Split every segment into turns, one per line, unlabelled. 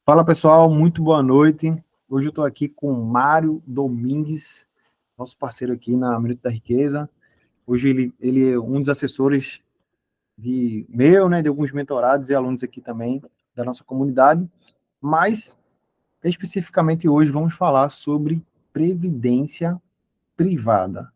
Fala pessoal, muito boa noite. Hoje eu estou aqui com o Mário Domingues, nosso parceiro aqui na Minuto da Riqueza. Hoje ele é um dos assessores né, de alguns mentorados e alunos aqui também da nossa comunidade, mas especificamente hoje vamos falar sobre previdência privada.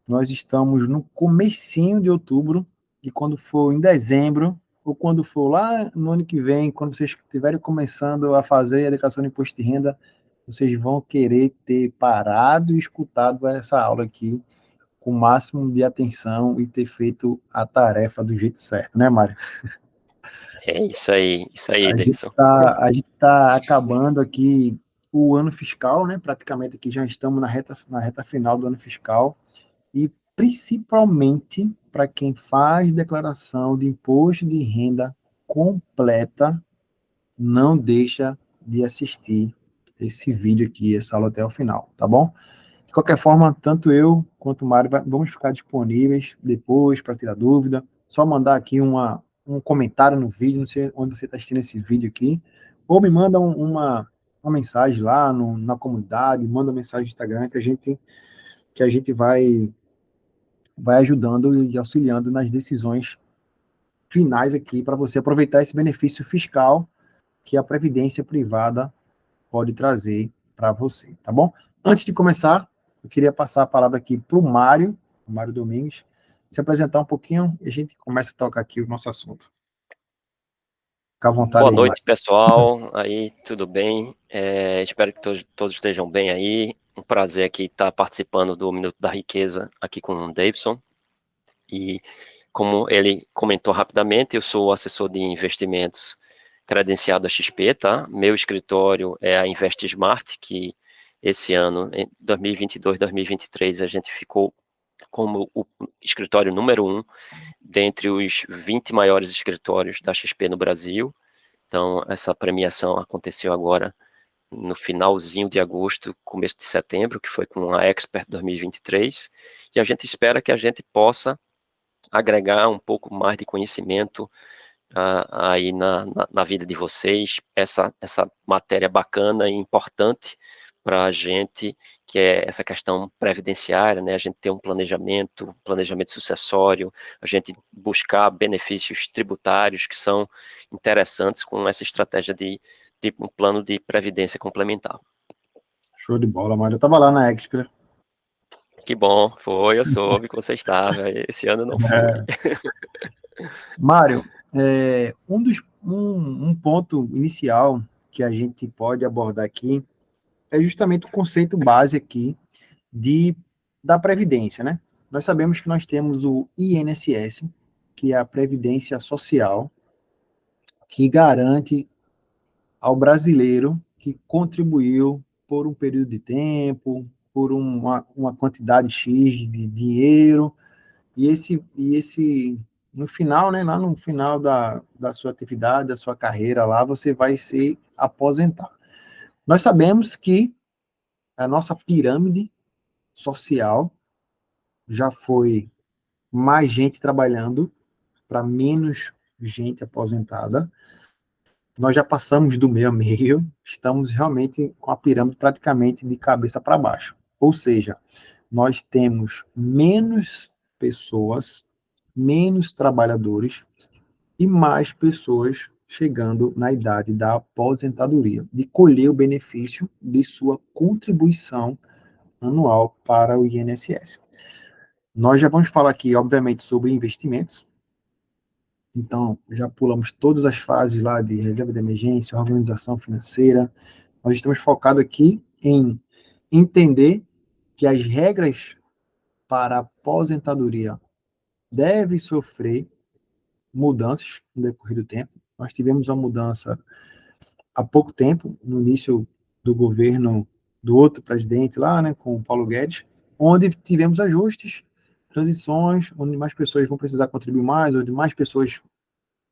Nós estamos no comecinho de outubro e quando for em dezembro, ou quando for lá no ano que vem, quando vocês estiverem começando a fazer a declaração de imposto de renda, vocês vão querer ter parado e escutado essa aula aqui com o máximo de atenção e ter feito a tarefa do jeito certo, né, Mário?
É isso aí, Davidson.
A gente tá acabando aqui o ano fiscal, né? Praticamente aqui já estamos na reta final do ano fiscal. E principalmente para quem faz declaração de imposto de renda completa, não deixa de assistir esse vídeo aqui, essa aula até o final, tá bom? De qualquer forma, tanto eu quanto o Mário vamos ficar disponíveis depois para tirar dúvida. Só mandar aqui um comentário no vídeo, não sei onde você está assistindo esse vídeo aqui, ou me manda uma mensagem lá na comunidade, manda uma mensagem no Instagram que a gente vai ajudando e auxiliando nas decisões finais aqui para você aproveitar esse benefício fiscal que a previdência privada pode trazer para você, tá bom? Antes de começar, eu queria passar a palavra aqui para o Mário Domingues, se apresentar um pouquinho e a gente começa a tocar aqui o nosso assunto. Fica à vontade
Boa
aí, Mário.
noite, pessoal. Aí, tudo bem? Espero que todos estejam bem aí. Um prazer aqui estar participando do Minuto da Riqueza aqui com o Davidson. E como ele comentou rapidamente, eu sou assessor de investimentos credenciado a XP, tá? Meu escritório é a Invest Smart, que esse ano, em 2022, 2023, a gente ficou como o escritório número 1 dentre os 20 maiores escritórios da XP no Brasil. Então, essa premiação aconteceu agora no finalzinho de agosto, começo de setembro, que foi com a Expert 2023, e a gente espera que a gente possa agregar um pouco mais de conhecimento aí na vida de vocês, essa matéria bacana e importante para a gente, que é essa questão previdenciária, né? A gente ter um planejamento sucessório, a gente buscar benefícios tributários que são interessantes com essa estratégia de um plano de previdência complementar.
Show de bola, Mário. Eu estava lá na Expert.
Que bom, eu soube que você estava, esse ano eu não fui.
Mário, um ponto inicial que a gente pode abordar aqui é justamente o conceito base aqui da Previdência, né? Nós sabemos que nós temos o INSS, que é a Previdência Social, que garante ao brasileiro que contribuiu por um período de tempo, por uma quantidade X de dinheiro, no final, né, lá no final da sua atividade, da sua carreira lá, você vai se aposentar. Nós sabemos que a nossa pirâmide social já foi mais gente trabalhando para menos gente aposentada. Nós já passamos do meio a meio, estamos realmente com a pirâmide praticamente de cabeça para baixo. Ou seja, nós temos menos pessoas, menos trabalhadores e mais pessoas chegando na idade da aposentadoria, de colher o benefício de sua contribuição anual para o INSS. Nós já vamos falar aqui, obviamente, sobre investimentos. Então, já pulamos todas as fases lá de reserva de emergência, organização financeira. Nós estamos focados aqui em entender que as regras para a aposentadoria devem sofrer mudanças no decorrer do tempo. Nós tivemos uma mudança há pouco tempo, no início do governo do outro presidente lá, né, com o Paulo Guedes, onde tivemos ajustes, transições, onde mais pessoas vão precisar contribuir mais, onde mais pessoas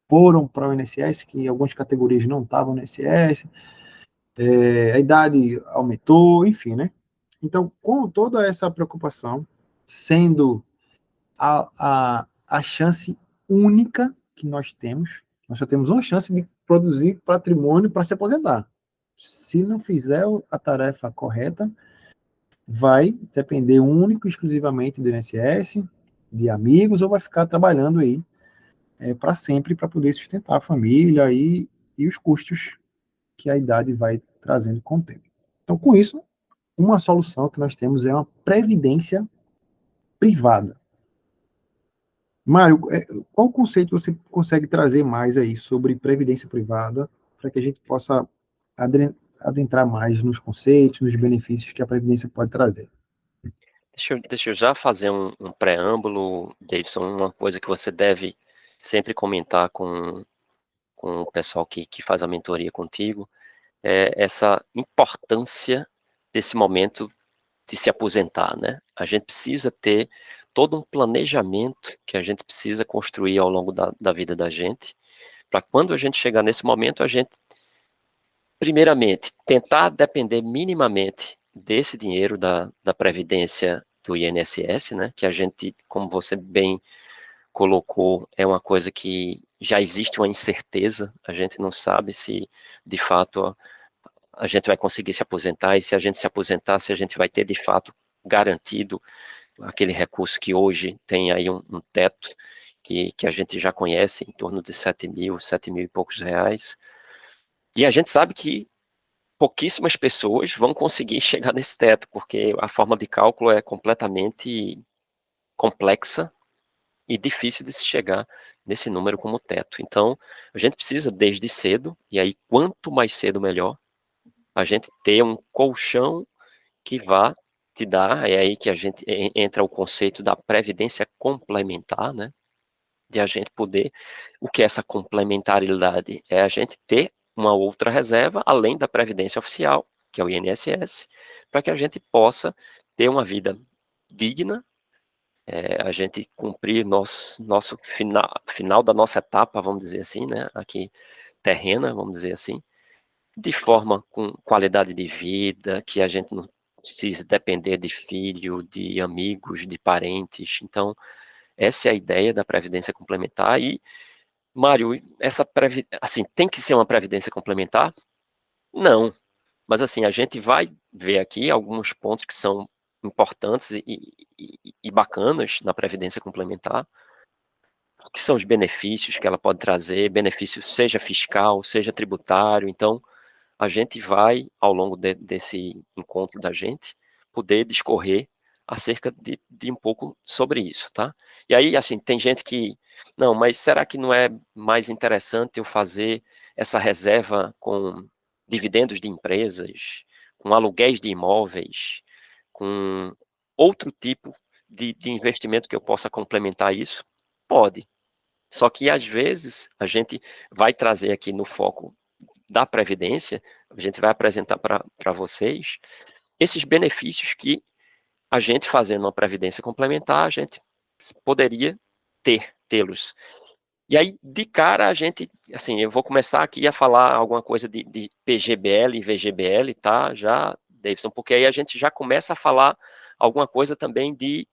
foram para o INSS, que algumas categorias não estavam no INSS, a idade aumentou, enfim, né? Então, com toda essa preocupação, sendo a chance única que nós só temos uma chance de produzir patrimônio para se aposentar. Se não fizer a tarefa correta, vai depender único e exclusivamente do INSS, de amigos, ou vai ficar trabalhando aí para sempre para poder sustentar a família e os custos que a idade vai trazendo com o tempo. Então, com isso, uma solução que nós temos é uma previdência privada. Mário, qual conceito você consegue trazer mais aí sobre previdência privada para que a gente possa adentrar mais nos conceitos, nos benefícios que a previdência pode trazer?
Deixa eu já fazer um preâmbulo, Davidson, uma coisa que você deve sempre comentar com o pessoal que faz a mentoria contigo, é essa importância desse momento de se aposentar, né? A gente precisa ter todo um planejamento que a gente precisa construir ao longo da vida da gente, para quando a gente chegar nesse momento, a gente, primeiramente, tentar depender minimamente desse dinheiro da Previdência do INSS, né? Que a gente, como você bem colocou, é uma coisa que já existe uma incerteza, a gente não sabe se, de fato, a gente vai conseguir se aposentar, e se a gente se aposentar, se a gente vai ter, de fato, garantido aquele recurso que hoje tem aí um teto, que a gente já conhece, em torno de 7 mil e poucos reais, e a gente sabe que pouquíssimas pessoas vão conseguir chegar nesse teto, porque a forma de cálculo é completamente complexa e difícil de se chegar nesse número como teto. Então, a gente precisa desde cedo, e aí quanto mais cedo melhor, a gente ter um colchão que vá te dar, é aí que a gente entra o conceito da previdência complementar, né? De a gente poder, o que é essa complementaridade? É a gente ter uma outra reserva, além da previdência oficial, que é o INSS, para que a gente possa ter uma vida digna, a gente cumprir nosso final da nossa etapa, vamos dizer assim, né? Aqui terrena, vamos dizer assim, de forma com qualidade de vida, que a gente não precisa depender de filho, de amigos, de parentes. Então, essa é a ideia da previdência complementar. E, Mário, assim, tem que ser uma previdência complementar? Não. Mas, assim, a gente vai ver aqui alguns pontos que são importantes e bacanas na previdência complementar, que são os benefícios que ela pode trazer, benefício seja fiscal, seja tributário. Então, a gente vai, ao longo desse encontro da gente, poder discorrer acerca de um pouco sobre isso, tá? E aí, assim, tem gente que, não, mas será que não é mais interessante eu fazer essa reserva com dividendos de empresas, com aluguéis de imóveis, com outro tipo de investimento que eu possa complementar isso? Pode. Só que, às vezes, a gente vai trazer aqui no foco da Previdência, a gente vai apresentar para vocês esses benefícios que a gente fazendo uma Previdência complementar, a gente poderia tê-los. E aí, de cara, a gente, assim, eu vou começar aqui a falar alguma coisa de PGBL e VGBL, tá? Já, Davidson, porque aí a gente já começa a falar alguma coisa também de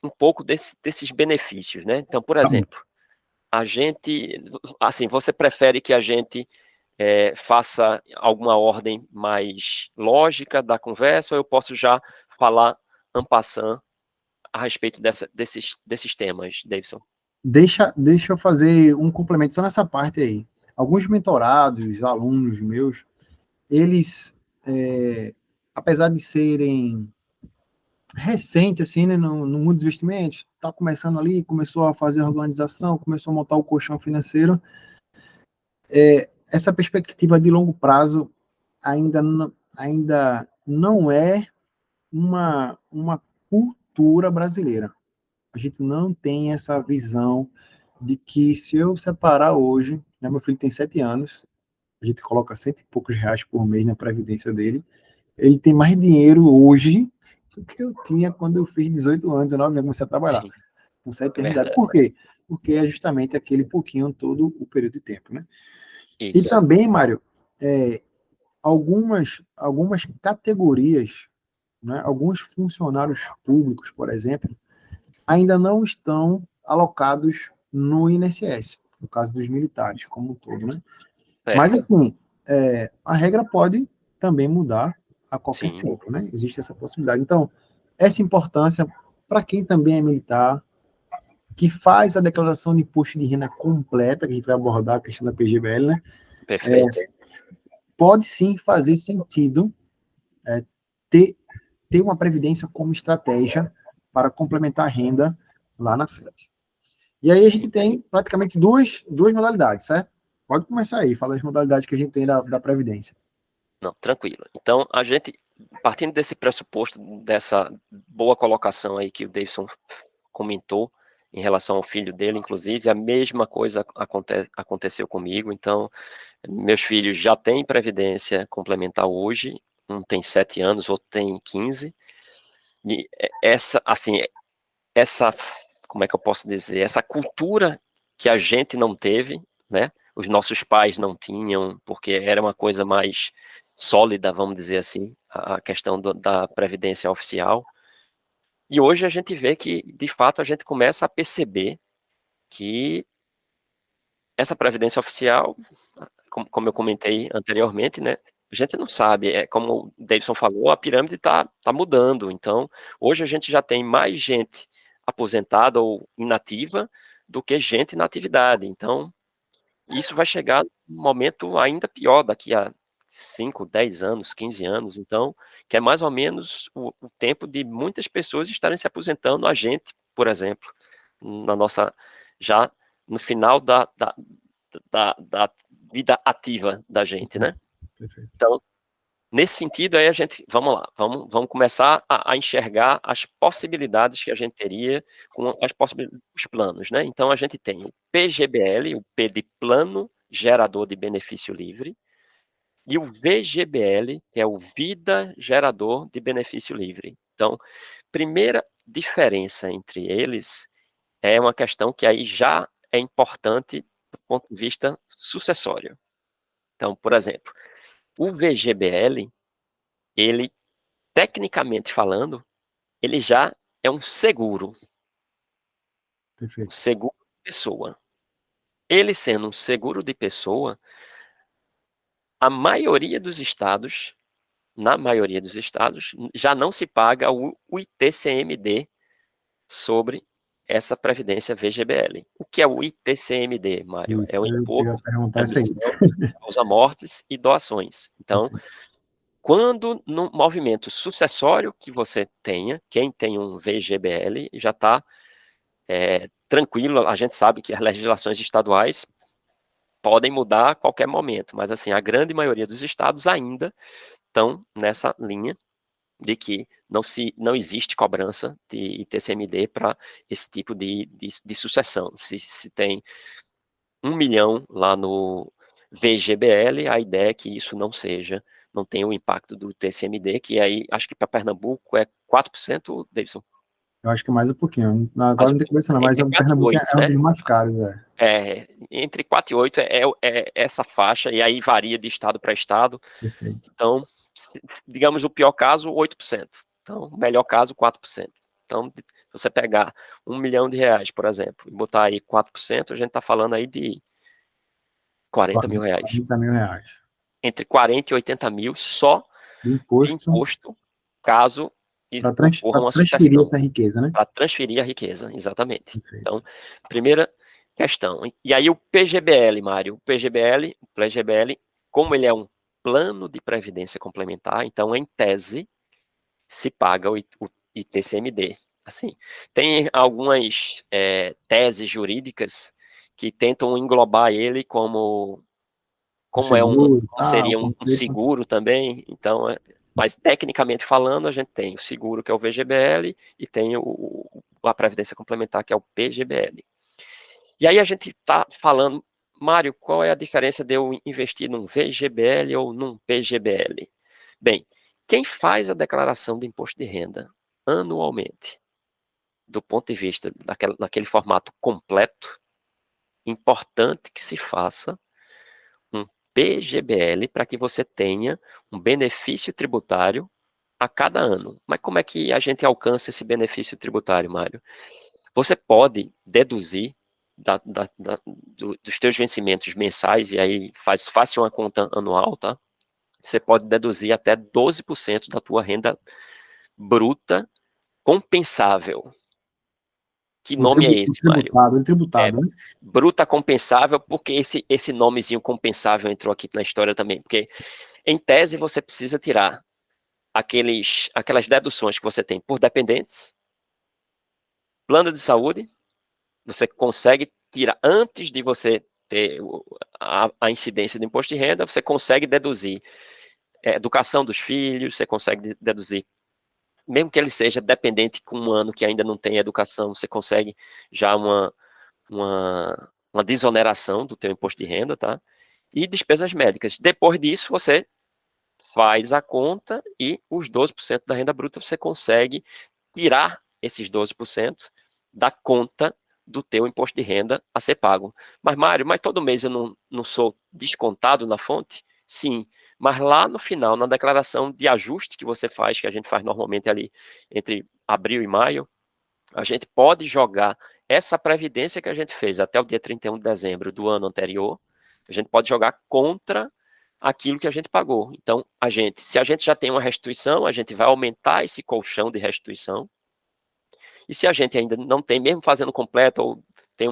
um pouco desses benefícios, né? Então, por exemplo, a gente, assim, você prefere que a gente faça alguma ordem mais lógica da conversa, ou eu posso já falar en passant a respeito desses temas, Davidson?
Deixa eu fazer um complemento só nessa parte aí. Alguns mentorados, alunos meus, eles, apesar de serem recentes, assim, né, no mundo dos investimentos, está começando ali, começou a fazer a organização, começou a montar o colchão financeiro, essa perspectiva de longo prazo ainda não é uma cultura brasileira. A gente não tem essa visão de que se eu separar hoje, né, meu filho tem 7 anos, a gente coloca cento e poucos reais por mês na previdência dele, ele tem mais dinheiro hoje do que eu tinha quando eu fiz 18 anos, 19 anos, comecei a trabalhar,
Sim,
com 7
é
anos de idade.
verdade.
Por quê? Porque é justamente aquele pouquinho todo o período de tempo, né? E
Isso.
também, Mário, algumas categorias, né, alguns funcionários públicos, por exemplo, ainda não estão alocados no INSS, no caso dos militares, como um todo, né? Mas,
certo.
assim, a regra pode também mudar a qualquer
Sim,
tempo, né? Existe essa possibilidade. Então, essa importância para quem também é militar, que faz a declaração de imposto de renda completa, que a gente vai abordar a questão da PGBL, né?
perfeito.
Pode sim fazer sentido ter, ter uma previdência como estratégia para complementar a renda lá na frente. E aí a gente
Sim.
tem praticamente duas modalidades, certo? Pode começar aí, fala as modalidades que a gente tem da Previdência.
Não, tranquilo. Então, a gente, partindo desse pressuposto, dessa boa colocação aí que o Davidson comentou, em relação ao filho dele, inclusive, a mesma coisa aconteceu comigo. Então, meus filhos já têm previdência complementar hoje, um tem 7 anos, outro tem 15. E assim, essa, como é que eu posso dizer, essa cultura que a gente não teve, né? Os nossos pais não tinham, porque era uma coisa mais sólida, vamos dizer assim, a questão da previdência oficial. E hoje a gente vê que, de fato, a gente começa a perceber que essa previdência oficial, como eu comentei anteriormente, né? A gente não sabe, como o Davidson falou, a pirâmide tá mudando. Então, hoje a gente já tem mais gente aposentada ou inativa do que gente na atividade. Então, isso vai chegar num momento ainda pior daqui a 5, 10 anos, 15 anos. Então, que é mais ou menos o tempo de muitas pessoas estarem se aposentando, a gente, por exemplo, na nossa, já no final da vida ativa da gente, né?
Perfeito.
Então, nesse sentido, aí a gente, vamos lá, vamos começar a enxergar as possibilidades que a gente teria com os planos, né? Então, a gente tem o PGBL, o P de Plano Gerador de Benefício Livre, e o VGBL, que é o Vida Gerador de Benefício Livre. Então, primeira diferença entre eles é uma questão que aí já é importante do ponto de vista sucessório. Então, por exemplo, o VGBL, ele, tecnicamente falando, ele já é um
Perfeito.
seguro de pessoa. Ele sendo um seguro de pessoa, a maioria dos estados, na maioria dos estados, já não se paga o ITCMD sobre essa previdência VGBL. O que é o ITCMD, Mário? É
Isso,
o
eu ia
Imposto de
perguntar isso aí.
Admissão causa mortes e doações. Então,
Perfeito.
quando no movimento sucessório que você tenha, quem tem um VGBL já está tranquilo. A gente sabe que as legislações estaduais podem mudar a qualquer momento, mas assim, a grande maioria dos estados ainda estão nessa linha de que não existe cobrança de ITCMD para esse tipo de sucessão. Se tem 1 milhão lá no VGBL, a ideia é que isso não tenha o impacto do TCMD, que aí acho que para Pernambuco é 4%, Davidson.
Eu acho que mais um pouquinho. Agora
Mas
não tem cabeça não, mas
entre
o
4 e
Pernambuco
8,
é um
né?
dos mais caros,
Entre 4 e 8 é essa faixa, e aí varia de estado para estado.
Perfeito.
Então, digamos, o pior caso, 8%. Então, o melhor caso, 4%. Então, se você pegar R$ 1 milhão, por exemplo, e botar aí 4%, a gente está falando aí de R$ 40 mil.
40 mil reais.
Entre 40 e 80 mil só
De
de
imposto
imposto, caso ocorra
para
uma
transferir
sucessão,
essa riqueza, né?
para transferir a riqueza, exatamente.
Perfeito.
Então, primeira questão. E aí o PGBL, Mário, o PGBL, como ele é um plano de previdência complementar, então, em tese, se paga o ITCMD. Assim, tem algumas teses jurídicas que tentam englobar ele
O
como
seguro e tal,
seria um
conceito.
seguro também. Então, mas tecnicamente falando, a gente tem o seguro, que é o VGBL, e tem a previdência complementar, que é o PGBL. E aí a gente está falando, Mário, qual é a diferença de eu investir num VGBL ou num PGBL? Bem, quem faz a declaração do imposto de renda anualmente, do ponto de vista daquele formato completo, importante que se faça um PGBL para que você tenha um benefício tributário a cada ano. Mas como é que a gente alcança esse benefício tributário, Mário? Você pode deduzir dos teus vencimentos mensais, e aí faça uma conta anual, tá? Você pode deduzir até 12% da tua renda bruta compensável. Que nome é esse, Mário?
Tributado, né?
Bruta compensável, porque esse nomezinho compensável entrou aqui na história também, porque em tese você precisa tirar aquelas deduções que você tem por dependentes, plano de saúde, você consegue tirar, antes de você ter a incidência do imposto de renda, você consegue deduzir educação dos filhos, você consegue deduzir, mesmo que ele seja dependente com um ano que ainda não tem educação, você consegue já uma desoneração do teu imposto de renda, tá? E despesas médicas. Depois disso, você faz a conta e os 12% da renda bruta você consegue tirar esses 12% da conta do teu imposto de renda a ser pago. Mas, Mário, todo mês eu não sou descontado na fonte? Sim, mas lá no final, na declaração de ajuste que você faz, que a gente faz normalmente ali entre abril e maio, a gente pode jogar essa previdência que a gente fez até o dia 31 de dezembro do ano anterior, a gente pode jogar contra aquilo que a gente pagou. Então, se a gente já tem uma restituição, a gente vai aumentar esse colchão de restituição. E se a gente ainda não tem, mesmo fazendo completo, ou tem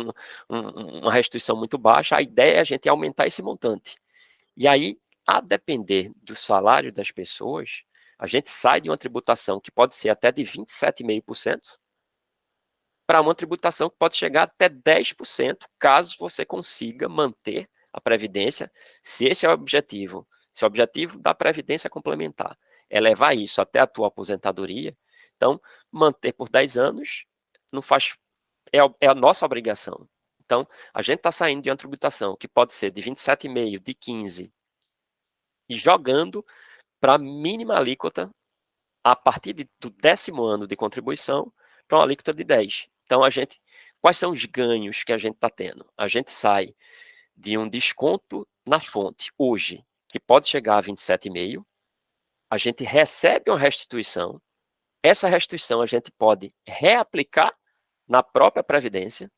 uma restituição muito baixa, a ideia é a gente aumentar esse montante. E aí, a depender do salário das pessoas, a gente sai de uma tributação que pode ser até de 27,5%, para uma tributação que pode chegar até 10%, caso você consiga manter a previdência, se esse é o objetivo. Se o objetivo da previdência complementar é levar isso até a tua aposentadoria, então manter por 10 anos não faz, é a nossa obrigação. Então, a gente está saindo de uma tributação que pode ser de 27,5%, de 15%, e jogando para a mínima alíquota a partir do 10º ano de contribuição para uma alíquota de 10%. Então, quais são os ganhos que a gente está tendo? A gente sai de um desconto na fonte, hoje, que pode chegar a 27,5%, a gente recebe uma restituição, essa restituição a gente pode reaplicar na própria Previdência,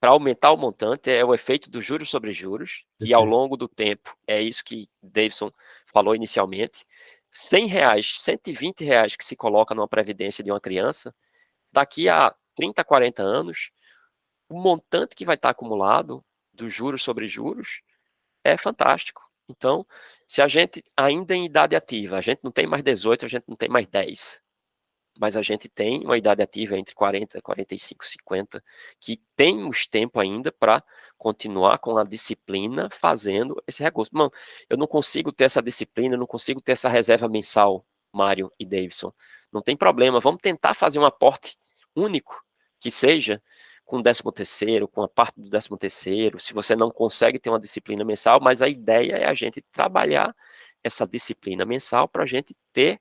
para aumentar o montante, é o efeito dos juros sobre juros, e ao longo do tempo, é isso que Davidson falou inicialmente, R$100, R$120 que se coloca numa previdência de uma criança, daqui a 30, 40 anos, o montante que vai estar acumulado dos juros sobre juros é fantástico. Então, se a gente ainda em idade ativa, a gente não tem mais 18, a gente não tem mais 10, mas a gente tem uma idade ativa entre 40, 45, 50, que temos tempo ainda para continuar com a disciplina fazendo esse recurso. Mano, eu não consigo ter essa disciplina, eu não consigo ter essa reserva mensal, Mário e Davidson. Não tem problema, vamos tentar fazer um aporte único, que seja com o 13º, com a parte do 13º, se você não consegue ter uma disciplina mensal, mas a ideia é a gente trabalhar essa disciplina mensal para a gente ter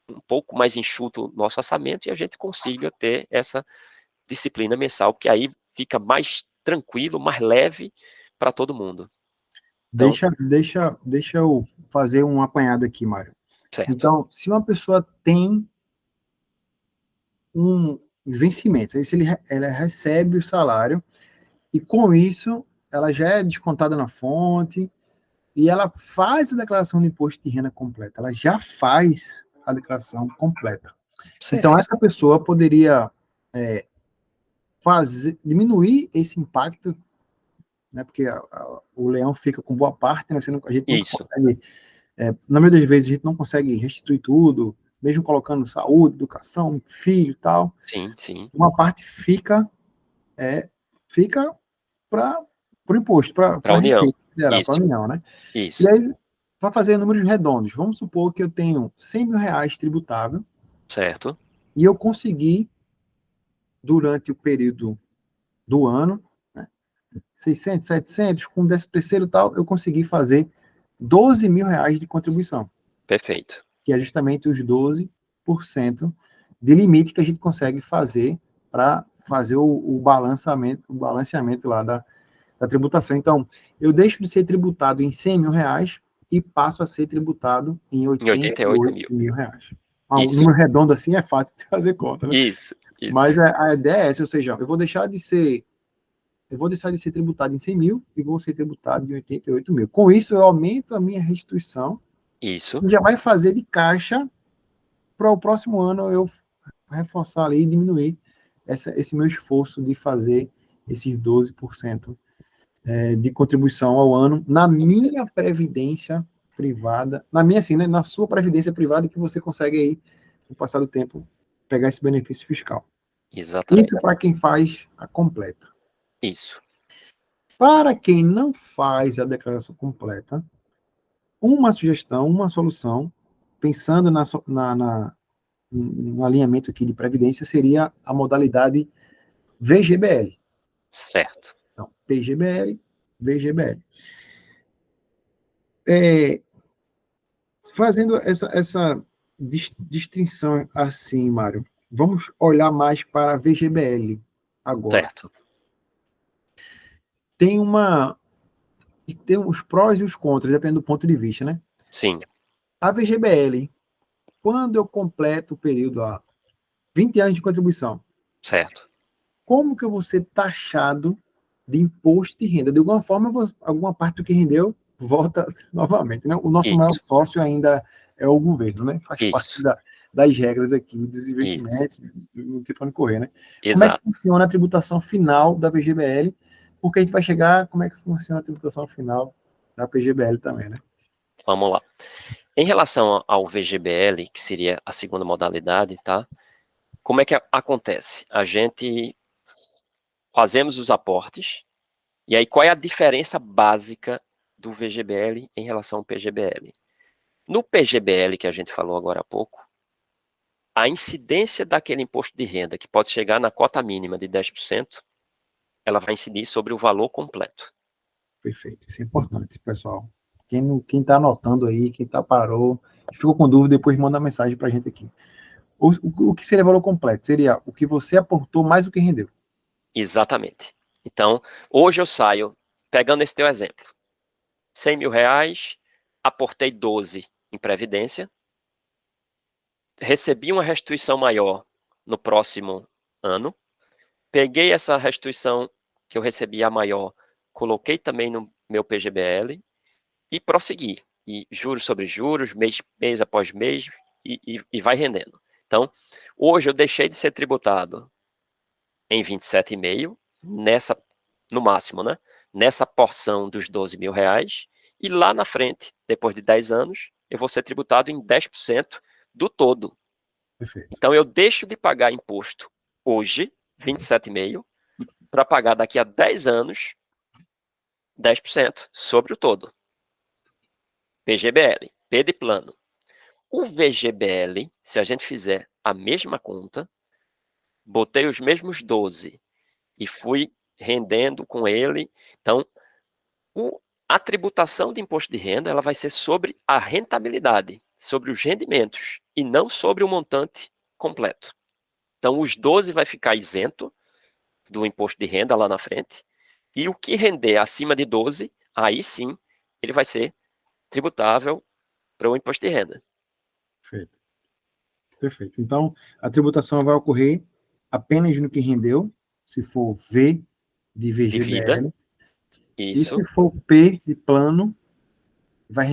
um pouco mais enxuto o nosso orçamento e a gente consiga ter essa disciplina mensal, que aí fica mais tranquilo, mais leve para todo mundo.
Então, deixa eu fazer um apanhado aqui, Mário.
Certo.
Então, se uma pessoa tem um vencimento, aí se ela recebe o salário e com isso ela já é descontada na fonte e ela faz a declaração de imposto de renda completa, ela já faz a declaração completa. Certo. Então, essa pessoa poderia diminuir esse impacto, né, porque o leão fica com boa parte, né, a gente não consegue, na maioria das vezes a gente não consegue restituir tudo, mesmo colocando saúde, educação, filho e tal.
Sim, sim.
Uma parte fica para o imposto, para a
União.
Para a União, né?
Isso.
E aí, para fazer números redondos, vamos supor que eu tenho R$100 mil tributável.
Certo.
E eu consegui, durante o período do ano, 600, 700, com o 13º e tal, eu consegui fazer R$12 mil de contribuição.
Perfeito.
Que é justamente os 12% de limite que a gente consegue fazer para fazer o balanceamento lá da tributação. Então, eu deixo de ser tributado em R$100 mil e passo a ser tributado em R$88 mil. Um número redondo assim é fácil de fazer conta, né?
Isso.
Mas a ideia é essa, ou seja, eu vou deixar de ser eu vou deixar de ser tributado em 100 mil e vou ser tributado em 88 mil. Com isso, eu aumento a minha restituição
Isso,
e já vai fazer de caixa para o próximo ano eu reforçar ali e diminuir esse meu esforço de fazer esses 12% de contribuição ao ano na minha previdência privada, na minha assim, né, na sua previdência privada que você consegue aí, no passar do tempo, pegar esse benefício fiscal.
exatamente.
Isso para quem faz a completa.
Isso.
Para quem não faz a declaração completa, uma sugestão, uma solução, pensando no alinhamento aqui de previdência, seria a modalidade VGBL.
Certo.
Então, PGBL, VGBL. Fazendo essa distinção assim, Mário, vamos olhar mais para a VGBL agora.
Certo.
Tem os prós e os contras, depende do ponto de vista, né?
Sim.
A VGBL, quando eu completo o período a 20 anos de contribuição,
Certo.
como que eu vou ser taxado de imposto de renda? De alguma forma, alguma parte do que rendeu volta novamente, né? O nosso maior
Isso.
sócio ainda é o governo, né? Faz parte
Isso.
das regras aqui, dos
Isso.
investimentos, não tem para onde correr, né? Como é que
Exato.
funciona a tributação final da VGBL? Porque a gente vai chegar, como é que funciona a tributação final da PGBL também, né?
Vamos lá. Em relação ao VGBL, que seria a segunda modalidade, tá? Como é que acontece? A gente fazemos os aportes, e aí qual é a diferença básica do VGBL em relação ao PGBL? No PGBL, que a gente falou agora há pouco, a incidência daquele imposto de renda, que pode chegar na cota mínima de 10%, ela vai incidir sobre o valor completo.
Perfeito, isso é importante, pessoal. Quem está anotando aí, quem parou, ficou com dúvida, depois manda mensagem para a gente aqui. O que seria valor completo? Seria o que você aportou mais o que rendeu.
Exatamente. Então, hoje eu saio, pegando esse teu exemplo, 100 mil reais, aportei 12 em Previdência, recebi uma restituição maior no próximo ano, peguei essa restituição que eu recebi a maior, coloquei também no meu PGBL e prossegui. E juros sobre juros, mês após mês, e vai rendendo. Então, hoje eu deixei de ser tributado em 27,5, no máximo, né? Nessa porção dos 12 mil reais, e lá na frente, depois de 10 anos, eu vou ser tributado em 10% do todo.
Perfeito.
Então, eu deixo de pagar imposto hoje, 27,5, para pagar daqui a 10 anos, 10% sobre o todo. PGBL, P de plano. O VGBL, se a gente fizer a mesma conta, botei os mesmos 12 e fui rendendo com ele. Então, a tributação de imposto de renda ela vai ser sobre a rentabilidade, sobre os rendimentos, e não sobre o montante completo. Então, os 12 vai ficar isento do imposto de renda lá na frente, e o que render acima de 12, aí sim, ele vai ser tributável para o imposto de renda.
Perfeito. Perfeito. Então, a tributação vai ocorrer apenas no que rendeu, se for V de
De vida,
VGBL, e
isso,
se for P de plano, vai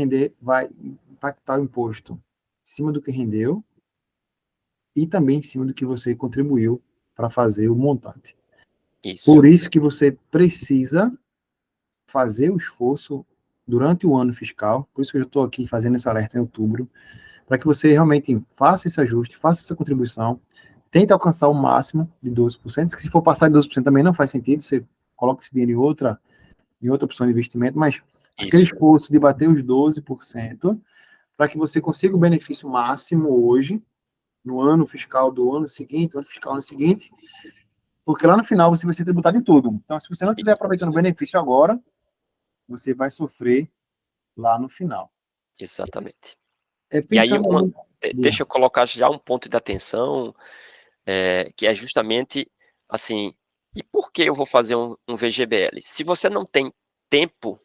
impactar o imposto em cima do que rendeu e também em cima do que você contribuiu para fazer o montante.
isso,
Por isso que você precisa fazer o esforço durante o ano fiscal, por isso que eu estou aqui fazendo esse alerta em outubro, para que você realmente faça esse ajuste, faça essa contribuição, tente alcançar o máximo de 12%, que se for passar de 12% também não faz sentido, você coloca esse dinheiro em outra opção de investimento, mas aquele
isso,
esforço de bater os 12%, para que você consiga o benefício máximo hoje, no ano fiscal do ano seguinte, ano fiscal do ano seguinte, porque lá no final você vai ser tributado em tudo. Então, se você não estiver aproveitando o benefício agora, você vai sofrer lá no final.
exatamente. E aí,
Pensando
deixa eu colocar já um ponto de atenção, que é justamente assim, e por que eu vou fazer um VGBL? Se você não tem tempo,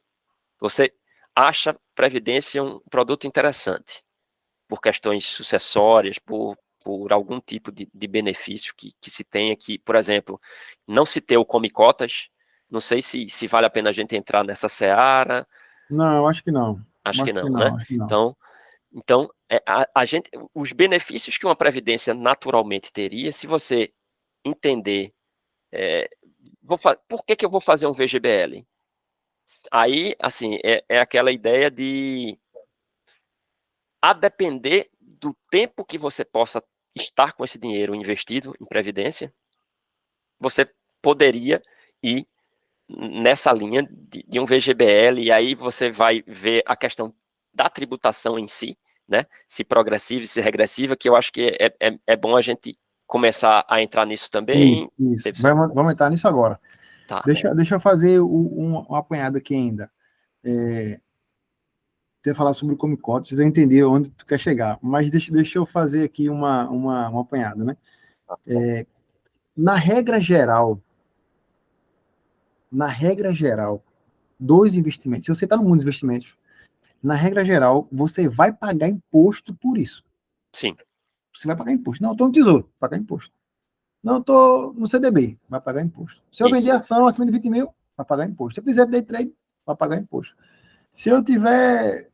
você acha Previdência um produto interessante, por questões sucessórias, por algum tipo de benefício que se tem aqui, por exemplo, não se ter o Come Cotas, Não sei se vale a pena a gente entrar nessa seara.
Não, eu acho que não.
Acho que
Acho que
não, né?
não, acho que não.
Então os benefícios que uma previdência naturalmente teria, se você entender, por que eu vou fazer um VGBL? Aí, assim, é aquela ideia de, a depender do tempo que você possa estar com esse dinheiro investido em previdência, você poderia ir nessa linha de um VGBL, e aí você vai ver a questão da tributação em si, né? Se progressiva, se regressiva, que eu acho que é bom a gente começar a entrar nisso também.
Isso. Vamos entrar nisso agora.
Tá.
Deixa eu fazer um apanhado aqui ainda. Você falar sobre o Come Cotas, eu entendi onde tu quer chegar, mas deixa eu fazer aqui um apanhado, né? Na regra geral, dos investimentos, se você está no mundo dos investimentos, na regra geral, você vai pagar imposto por isso.
Sim.
Você vai pagar imposto. Não, eu estou no Tesouro, vai pagar imposto. Não, eu estou no CDB, vai pagar imposto. Se eu vender ação acima de 20 mil, vai pagar imposto. Se eu fizer day trade, vai pagar imposto. Se eu tiver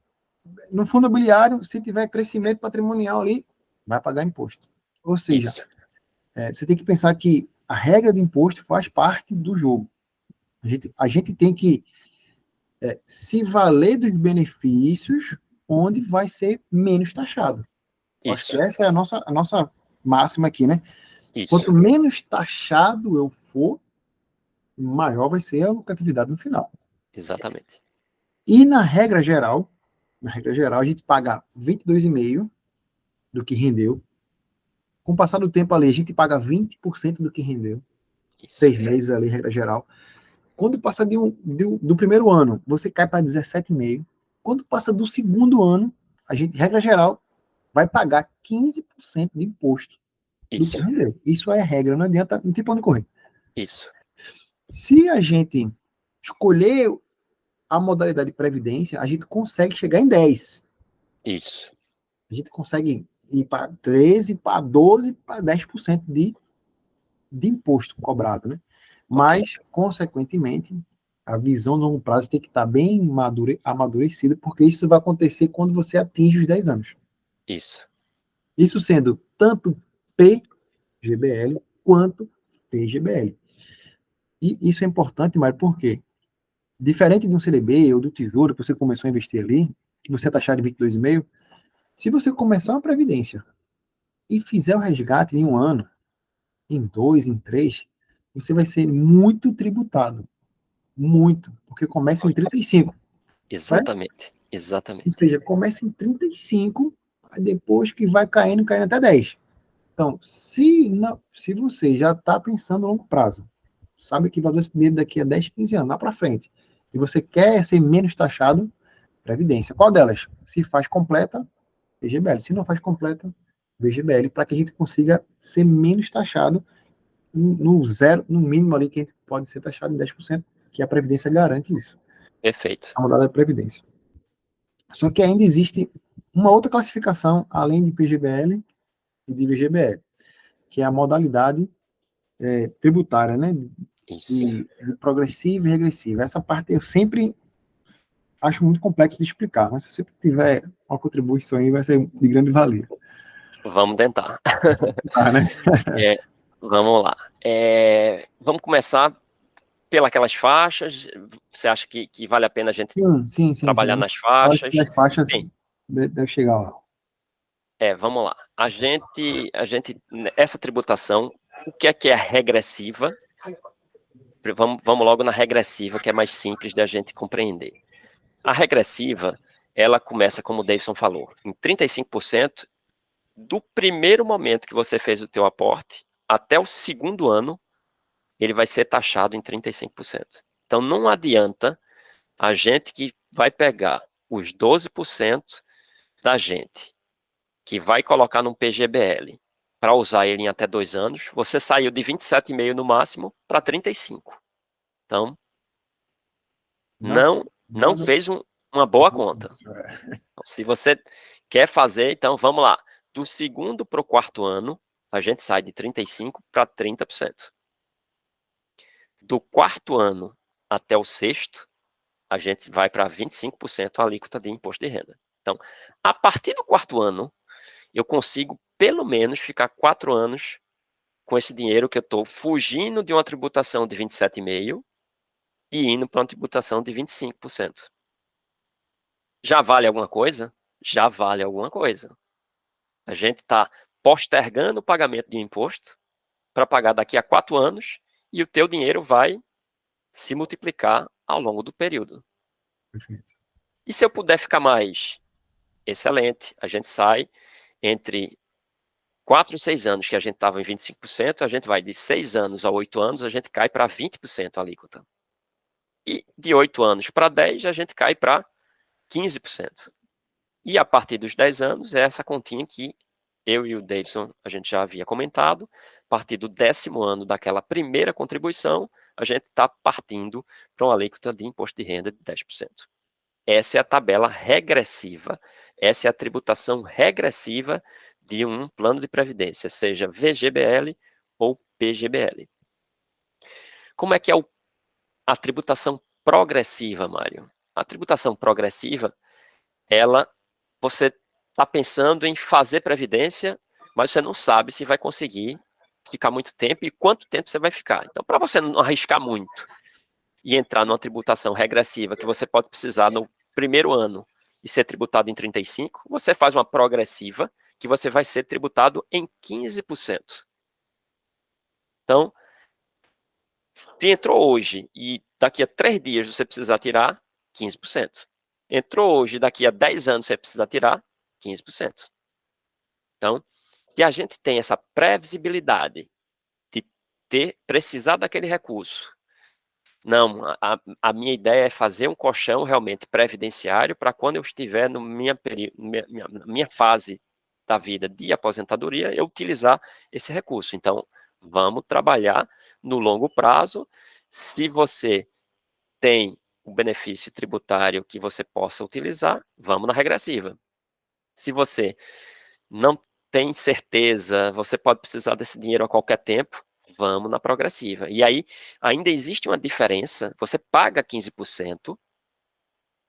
no fundo imobiliário, se tiver crescimento patrimonial ali, vai pagar imposto. Ou seja, você tem que pensar que a regra de imposto faz parte do jogo. A gente tem que se valer dos benefícios onde vai ser menos taxado. Acho que essa é a nossa máxima aqui, né? Quanto menos taxado eu for, maior vai ser a lucratividade no final.
Exatamente.
E na regra geral, a gente paga 22,5% do que rendeu. Com o passar do tempo ali, a gente paga 20% do que rendeu. 6 meses ali, regra geral. Quando passa do primeiro ano, você cai para 17,5%. Quando passa do segundo ano, a gente, regra geral, vai pagar 15% de imposto do que rendeu. Isso é regra, não adianta, não tem pra onde correr.
Isso.
Se a gente escolher a modalidade de previdência, a gente consegue chegar em 10%.
Isso.
A gente consegue ir para 13%, para 12%, para 10% de imposto cobrado, né? Mas, consequentemente, a visão no longo prazo tem que estar bem amadurecida, porque isso vai acontecer quando você atinge os 10 anos.
Isso.
Isso sendo tanto PGBL quanto PGBL. E isso é importante, Mário, por quê? Diferente de um CDB ou do Tesouro, que você começou a investir ali, que você é taxado de 22,5%, se você começar uma previdência e fizer o resgate em 1 ano, em 2, em 3, você vai ser muito tributado. Muito. Porque começa em 35.
Exatamente.
Ou seja, começa em 35, aí depois que vai caindo até 10. Então, se você já está pensando a longo prazo, sabe que vai dar esse dinheiro daqui a 10, 15 anos, lá para frente, e você quer ser menos taxado, previdência. Qual delas? Se faz completa, VGBL. Se não faz completa, VGBL, para que a gente consiga ser menos taxado no zero, no mínimo ali que a gente pode ser taxado em 10%, que a Previdência garante isso.
Perfeito.
A modalidade da Previdência. Só que ainda existe uma outra classificação, além de PGBL e de VGBL, que é a modalidade tributária, né? De progressiva e regressiva. Essa parte eu sempre acho muito complexo de explicar, mas se você tiver uma contribuição aí, vai ser de grande valia.
Vamos tentar.
Né?
Vamos lá. Vamos começar pelas faixas. Você acha que vale a pena a gente trabalhar nas faixas?
As faixas deve chegar lá.
Vamos lá. Essa tributação, o que é regressiva? Vamos logo na regressiva, que é mais simples de a gente compreender. A regressiva, ela começa, como o Davidson falou, em 35% do primeiro momento que você fez o teu aporte até o segundo ano, ele vai ser taxado em 35%. Então, não adianta a gente que vai pegar os 12% da gente, que vai colocar num PGBL, para usar ele em até 2 anos, você saiu de 27,5% no máximo para 35%. Então, não fez uma boa conta. Então, se você quer fazer, então vamos lá. Do segundo para o quarto ano, a gente sai de 35% para 30%. Do quarto ano até o sexto, a gente vai para 25% a alíquota de imposto de renda. Então, a partir do quarto ano, eu consigo pelo menos ficar 4 anos com esse dinheiro que eu estou fugindo de uma tributação de 27,5% e indo para uma tributação de 25%. Já vale alguma coisa? Já vale alguma coisa. A gente está postergando o pagamento de imposto para pagar daqui a 4 anos e o teu dinheiro vai se multiplicar ao longo do período.
Perfeito.
E se eu puder ficar mais? Excelente. A gente sai entre 4 e 6 anos, que a gente estava em 25%, a gente vai de 6 anos a 8 anos, a gente cai para 20% a alíquota. E de 8 anos para 10, a gente cai para 15%. E a partir dos 10 anos, é essa continha que eu e o Davidson, a gente já havia comentado. A partir do 10º ano daquela primeira contribuição, a gente está partindo para uma alíquota de imposto de renda de 10%. Essa é a tabela regressiva, essa é a tributação regressiva de um plano de previdência, seja VGBL ou PGBL. Como é que é a tributação progressiva, Mário? A tributação progressiva, você está pensando em fazer previdência, mas você não sabe se vai conseguir ficar muito tempo e quanto tempo você vai ficar. Então, para você não arriscar muito e entrar numa tributação regressiva que você pode precisar no primeiro ano e ser tributado em 35%, você faz uma progressiva que você vai ser tributado em 15%. Então, se entrou hoje e daqui a 3 dias você precisar tirar, 15%. Entrou hoje e daqui a 10 anos você precisa tirar, 15%. Então, que a gente tem essa previsibilidade de precisar daquele recurso. Não, a minha ideia é fazer um colchão realmente previdenciário para quando eu estiver na minha fase da vida de aposentadoria, eu utilizar esse recurso. Então, vamos trabalhar no longo prazo. Se você tem o benefício tributário que você possa utilizar, vamos na regressiva. Se você não tem certeza, você pode precisar desse dinheiro a qualquer tempo, vamos na progressiva. E aí, ainda existe uma diferença, você paga 15%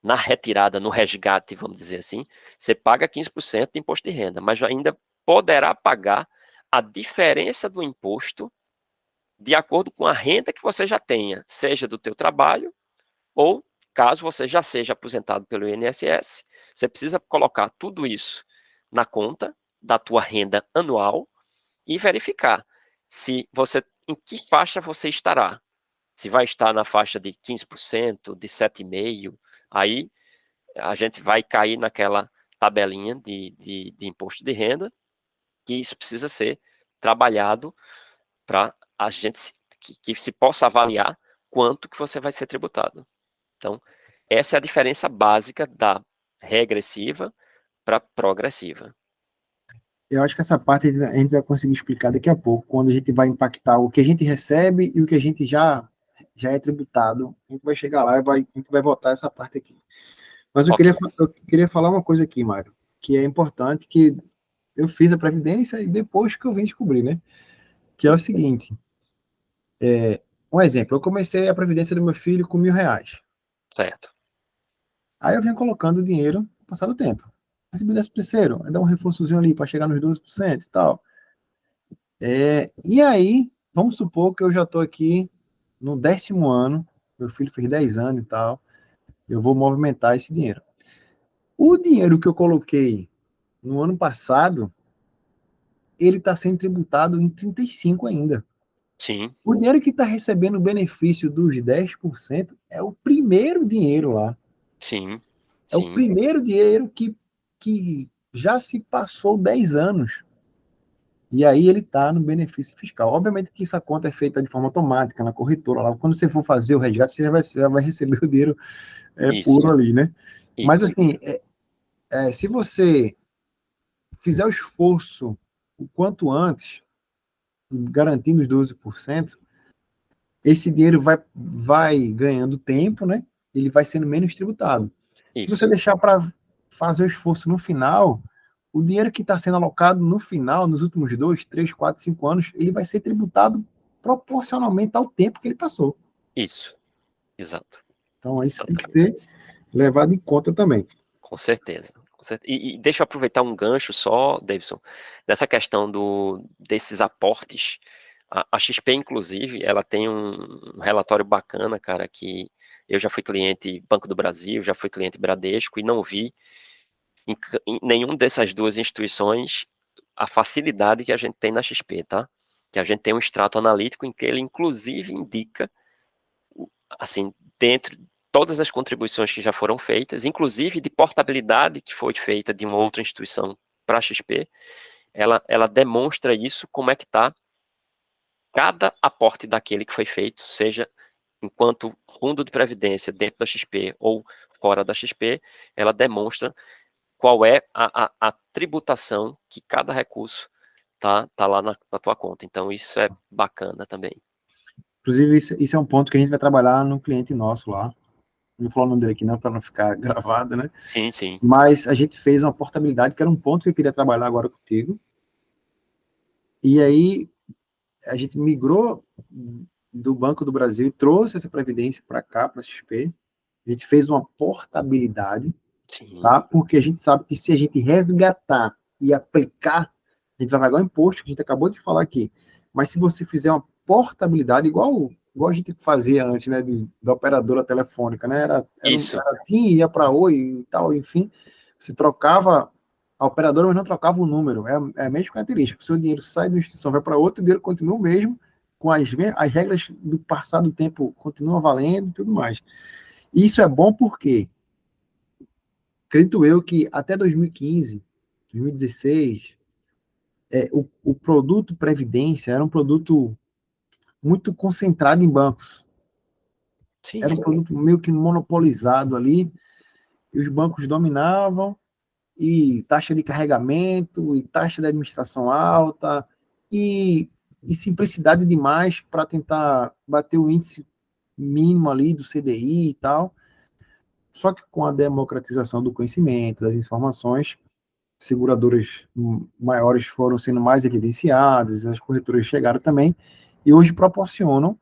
na retirada, no resgate, vamos dizer assim, você paga 15% de imposto de renda, mas ainda poderá pagar a diferença do imposto de acordo com a renda que você já tenha, seja do teu trabalho ou caso você já seja aposentado pelo INSS, você precisa colocar tudo isso na conta da tua renda anual e verificar se você, em que faixa você estará. Se vai estar na faixa de 15%, de 7,5%, aí a gente vai cair naquela tabelinha de imposto de renda, e isso precisa ser trabalhado para a gente que se possa avaliar quanto que você vai ser tributado. Então, essa é a diferença básica da regressiva para progressiva.
Eu acho que essa parte a gente vai conseguir explicar daqui a pouco, quando a gente vai impactar o que a gente recebe e o que a gente já é tributado. A gente vai chegar lá e a gente vai voltar essa parte aqui. Mas
Ok.
eu queria falar uma coisa aqui, Mário, que é importante, que eu fiz a Previdência e depois que eu vim descobrir, né? Que é o seguinte, um exemplo, eu comecei a Previdência do meu filho com R$ 1.000.
Certo.
Aí eu venho colocando dinheiro no passar do tempo. Recebi 13º, aí dá um reforçozinho ali para chegar nos 12% e tal. E aí, vamos supor que eu já estou aqui no 10º ano, meu filho fez 10 anos e tal, eu vou movimentar esse dinheiro. O dinheiro que eu coloquei no ano passado, ele está sendo tributado em 35 ainda.
Sim,
O dinheiro que está recebendo o benefício dos 10% é o primeiro dinheiro lá.
sim,
É o
sim.
primeiro dinheiro que já se passou 10 anos. E aí ele está no benefício fiscal. Obviamente que essa conta é feita de forma automática na corretora. Lá. Quando você for fazer o resgate, você já vai receber o dinheiro
Isso,
puro ali, né? Mas
isso,
assim, se você fizer o esforço o quanto antes, garantindo os 12%, esse dinheiro vai ganhando tempo, né? Ele vai sendo menos tributado. Se você
isso,
deixar para fazer o esforço no final, o dinheiro que está sendo alocado no final, nos últimos 2, 3, 4, 5 anos, ele vai ser tributado proporcionalmente ao tempo que ele passou.
isso. Exato.
Então, isso tem que ser levado em conta também.
Com certeza. E deixa eu aproveitar um gancho só, Davidson, dessa questão desses aportes. A XP, inclusive, ela tem um relatório bacana, cara, que eu já fui cliente Banco do Brasil, já fui cliente Bradesco e não vi em nenhum dessas duas instituições a facilidade que a gente tem na XP, tá? Que a gente tem um extrato analítico em que ele, inclusive, indica, assim, dentro de todas as contribuições que já foram feitas, inclusive de portabilidade que foi feita de uma outra instituição para a XP, ela demonstra isso, como é que está cada aporte daquele que foi feito, seja enquanto fundo de previdência dentro da XP ou fora da XP, ela demonstra qual é a tributação que cada recurso tá lá na tua conta. Então, isso é bacana também.
Inclusive, isso é um ponto que a gente vai trabalhar no cliente nosso lá. Não vou falar o nome dele aqui não, para não ficar gravado, né?
Sim, sim.
Mas a gente fez uma portabilidade, que era um ponto que eu queria trabalhar agora contigo. E aí, a gente migrou do Banco do Brasil e trouxe essa previdência para cá, para a XP. A gente fez uma portabilidade,
Sim.
tá? Porque a gente sabe que se a gente resgatar e aplicar, a gente vai pagar o imposto, que a gente acabou de falar aqui. Mas se você fizer uma portabilidade, igual a gente fazia antes, né, da operadora telefônica, né?
Isso.
Era TIM, ia para Oi e tal, enfim. Você trocava a operadora, mas não trocava o número. É a mesma característica. O seu dinheiro sai de uma instituição, vai para outra, o dinheiro continua o mesmo, com as regras do passado do tempo continuam valendo e tudo mais. E isso é bom porque, acredito eu, que até 2015, 2016, o produto Previdência era um produto muito concentrado em bancos.
Sim.
Era um produto meio que monopolizado ali, e os bancos dominavam, e taxa de carregamento, e taxa de administração alta, e simplicidade demais para tentar bater o índice mínimo ali do CDI e tal. Só que com a democratização do conhecimento, das informações, seguradoras maiores foram sendo mais evidenciadas, as corretoras chegaram também, e hoje proporcionam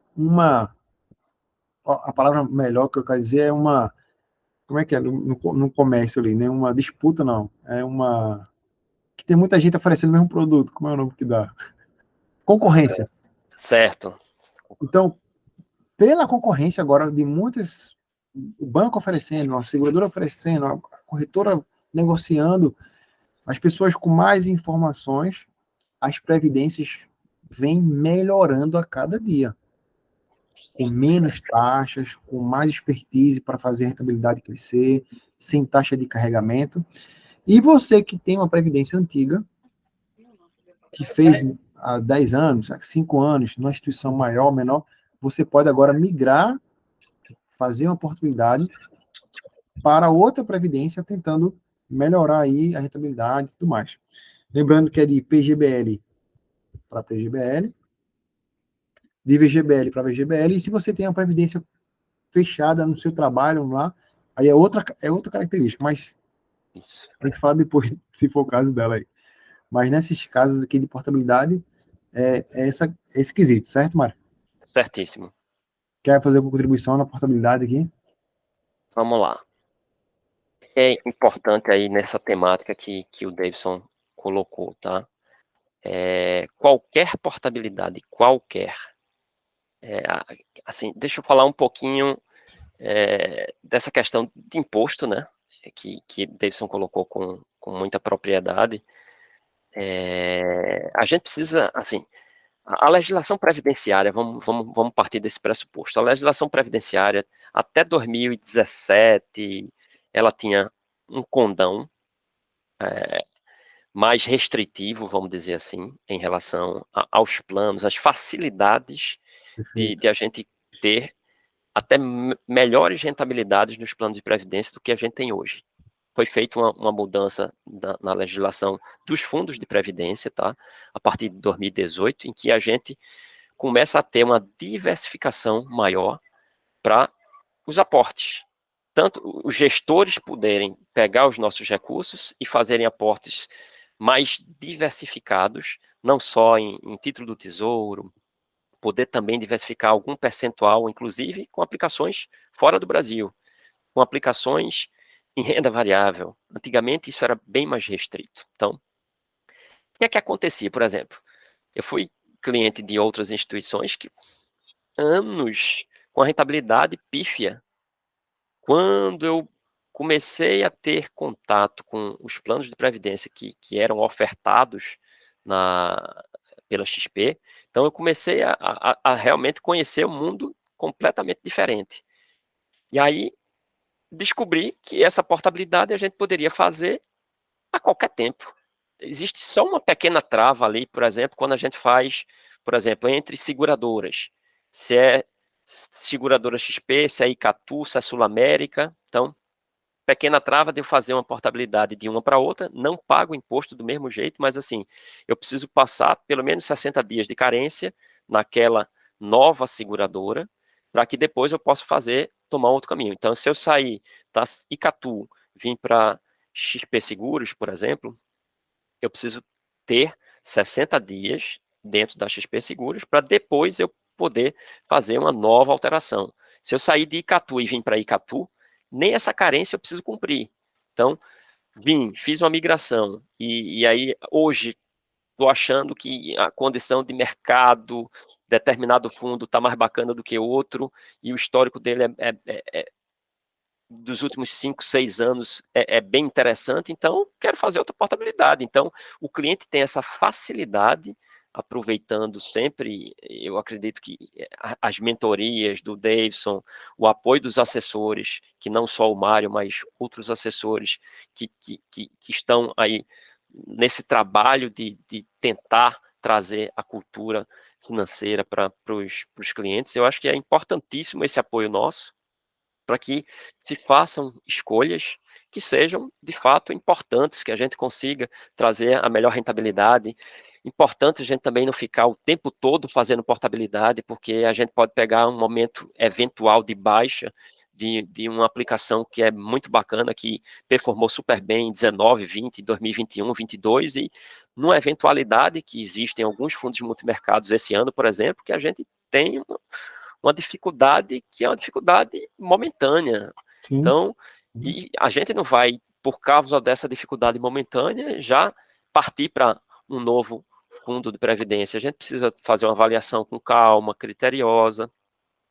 a palavra melhor que eu quero dizer é uma, como é que é, no comércio ali, né? Uma disputa, não, é uma, que tem muita gente oferecendo o mesmo produto, como é o nome que dá? Concorrência.
Certo.
Então, pela concorrência agora de muitas, o banco oferecendo, a seguradora oferecendo, a corretora negociando, as pessoas com mais informações, as previdências vêm melhorando a cada dia, com menos taxas, com mais expertise para fazer a rentabilidade crescer, sem taxa de carregamento. E você que tem uma previdência antiga, que fez há 10 anos, há 5 anos, numa instituição maior ou menor, você pode agora migrar, fazer uma oportunidade para outra previdência, tentando melhorar aí a rentabilidade e tudo mais. Lembrando que é de PGBL para PGBL, de VGBL para VGBL, e se você tem a previdência fechada no seu trabalho lá, aí é outra característica, mas
Isso.
a gente fala depois, se for o caso dela aí. Mas nesses casos aqui de portabilidade, é esse quesito, certo, Mário?
Certíssimo.
Quer fazer alguma contribuição na portabilidade aqui?
Vamos lá. É importante aí nessa temática que o Davidson colocou, tá? Qualquer portabilidade, qualquer. Assim, deixa eu falar um pouquinho dessa questão de imposto, né? Que Davidson colocou com muita propriedade. A gente precisa, assim, a legislação previdenciária, vamos partir desse pressuposto. A legislação previdenciária, até 2017, ela tinha um condão mais restritivo, vamos dizer assim, em relação aos planos, às facilidades de a gente ter até melhores rentabilidades nos planos de previdência do que a gente tem hoje. Foi feita uma mudança na legislação dos fundos de previdência, tá? A partir de 2018, em que a gente começa a ter uma diversificação maior para os aportes. Tanto os gestores poderem pegar os nossos recursos e fazerem aportes mais diversificados, não só em título do Tesouro, poder também diversificar algum percentual, inclusive com aplicações fora do Brasil, com aplicações em renda variável. Antigamente isso era bem mais restrito. Então, o que é que acontecia, por exemplo? Eu fui cliente de outras instituições que anos com a rentabilidade pífia. Quando eu comecei a ter contato com os planos de previdência que eram ofertados pela XP, então eu comecei a realmente conhecer um mundo completamente diferente. E aí descobri que essa portabilidade a gente poderia fazer a qualquer tempo. Existe só uma pequena trava ali, por exemplo, quando a gente faz, por exemplo, entre seguradoras. Se é seguradora XP, se é Icatu, se é Sul América. Então, pequena trava de eu fazer uma portabilidade de uma para outra, não pago imposto do mesmo jeito, mas assim, eu preciso passar pelo menos 60 dias de carência naquela nova seguradora, para que depois eu possa tomar outro caminho. Então, se eu sair da Icatu, vim para XP Seguros, por exemplo, eu preciso ter 60 dias dentro da XP Seguros para depois eu poder fazer uma nova alteração. Se eu sair de Icatu e vim para Icatu, nem essa carência eu preciso cumprir. Então, fiz uma migração, e aí hoje estou achando que a condição de mercado, determinado fundo está mais bacana do que outro, e o histórico dele dos últimos 5, 6 anos é bem interessante, então quero fazer outra portabilidade. Então, o cliente tem essa facilidade, aproveitando sempre, eu acredito que as mentorias do Davidson, o apoio dos assessores, que não só o Mário, mas outros assessores que estão aí nesse trabalho de tentar trazer a cultura financeira para os clientes. Eu acho que é importantíssimo esse apoio nosso, para que se façam escolhas que sejam, de fato, importantes, que a gente consiga trazer a melhor rentabilidade. Importante a gente também não ficar o tempo todo fazendo portabilidade, porque a gente pode pegar um momento eventual de baixa de uma aplicação que é muito bacana, que performou super bem em 19, 20, 2021, 22, e numa eventualidade que existem alguns fundos multimercados esse ano, por exemplo, que a gente tem uma dificuldade que é uma dificuldade momentânea.
Sim.
Então, e a gente não vai, por causa dessa dificuldade momentânea, já partir para um novo fundo de previdência. A gente precisa fazer uma avaliação com calma, criteriosa,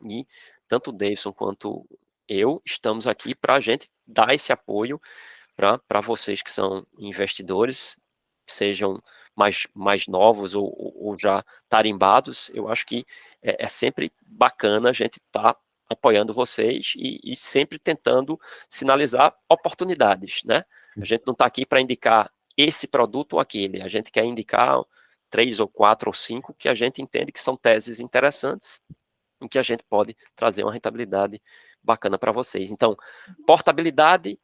e tanto o Davidson quanto eu estamos aqui para a gente dar esse apoio para vocês que são investidores, sejam mais novos ou já tarimbados. Eu acho que é sempre bacana a gente estar apoiando vocês e sempre tentando sinalizar oportunidades, né? A gente não está aqui para indicar esse produto ou aquele, a gente quer indicar 3 ou 4 ou 5 que a gente entende que são teses interessantes em que a gente pode trazer uma rentabilidade bacana para vocês. Então, portabilidade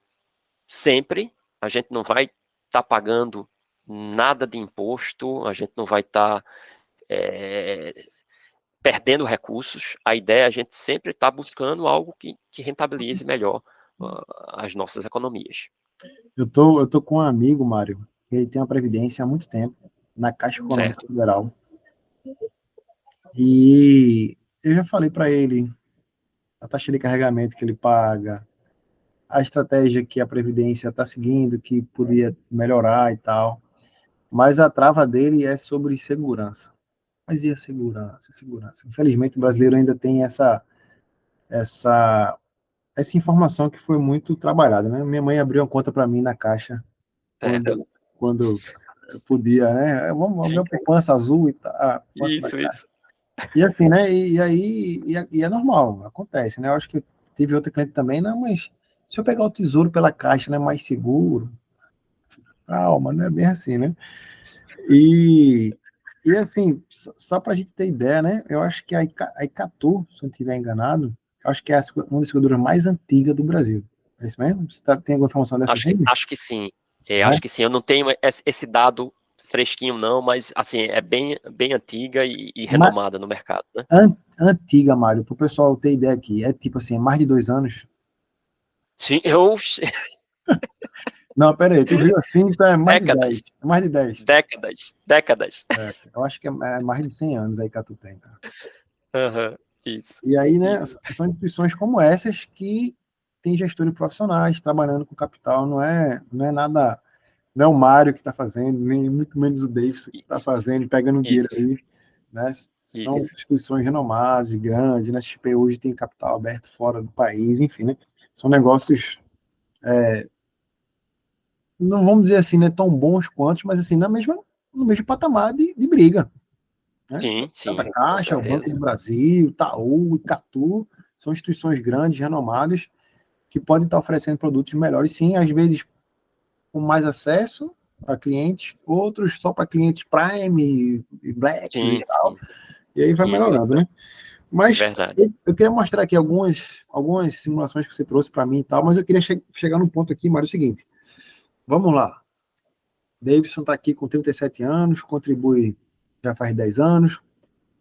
sempre, a gente não vai estar pagando nada de imposto, a gente não vai estar perdendo recursos. A ideia é a gente sempre estar buscando algo que rentabilize melhor as nossas economias.
Eu tô com um amigo, Mário, que ele tem uma previdência há muito tempo na Caixa Econômica
Certo.
Federal. E eu já falei para ele a taxa de carregamento que ele paga, a estratégia que a Previdência está seguindo, que podia melhorar e tal. Mas a trava dele é sobre segurança. Mas e a segurança? Segurança. Infelizmente, o brasileiro ainda tem essa, essa informação que foi muito trabalhada, né? Minha mãe abriu uma conta para mim na Caixa quando eu podia, né? Vamos abrir uma poupança azul e tal.
Isso.
E assim, né? E é normal, acontece, né? Eu acho que tive outro cliente também, não, mas se eu pegar o tesouro pela Caixa, né, mais seguro, calma, não é bem assim, né? E assim, só para a gente ter ideia, né? Eu acho que a Icatu, se eu não estiver enganado, eu acho que é uma das seguradoras mais antigas do Brasil. É isso mesmo? Você tem alguma informação dessa assim?
Acho que sim. Acho que sim. Eu não tenho esse dado fresquinho, não, mas assim, é bem antiga e renomada no mercado, né?
Antiga, Mário, para o pessoal ter ideia aqui, é tipo assim, mais de 2 anos.
Sim,
Não, peraí, tu viu assim, então é mais de
Décadas,
10. É mais de 10.
décadas.
Eu acho que é mais de 100 anos aí que tu tem, cara.
Aham, isso,
E aí, né,
isso.
são instituições como essas que têm gestores profissionais trabalhando com capital, não é nada, não é o Mário que está fazendo, nem muito menos o Davidson que está fazendo, pegando dinheiro
Isso,
aí, né? São
isso.
instituições renomadas, grandes, né? A XP hoje tem capital aberto fora do país, enfim, né? São negócios, não vamos dizer assim, né, tão bons quanto, mas assim, no mesmo patamar de briga, né?
Sim,
Santa
sim, com
Caixa, o Banco
certeza.
do Brasil, Itaú, Icatu, são instituições grandes, renomadas, que podem estar oferecendo produtos melhores, sim, às vezes com mais acesso para clientes, outros só para clientes Prime, e Blacks e
Sim,
tal,
sim.
e aí vai
Isso,
melhorando, né? Mas
verdade.
eu queria mostrar aqui algumas simulações que você trouxe para mim e tal, mas eu queria chegar num ponto aqui, Mário, é o seguinte, vamos lá, Davidson está aqui com 37 anos, contribui já faz 10 anos,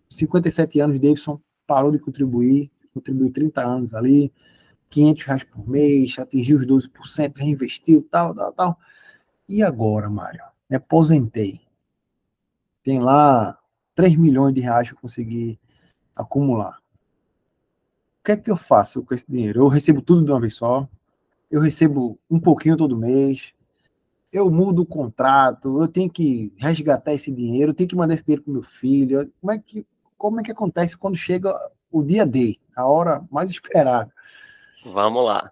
57 anos, Davidson parou de contribuir, contribuiu 30 anos ali, R$ 500 por mês, atingiu os 12%, reinvestiu, tal, tal, tal. E agora, Mário? Me aposentei. Tem lá R$ 3 milhões que eu consegui acumular. O que é que eu faço com esse dinheiro? Eu recebo tudo de uma vez só? Eu recebo um pouquinho todo mês? Eu mudo o contrato? Eu tenho que resgatar esse dinheiro? Eu tenho que mandar esse dinheiro para meu filho? Como é que acontece quando chega o dia D, a hora mais esperada?
Vamos lá.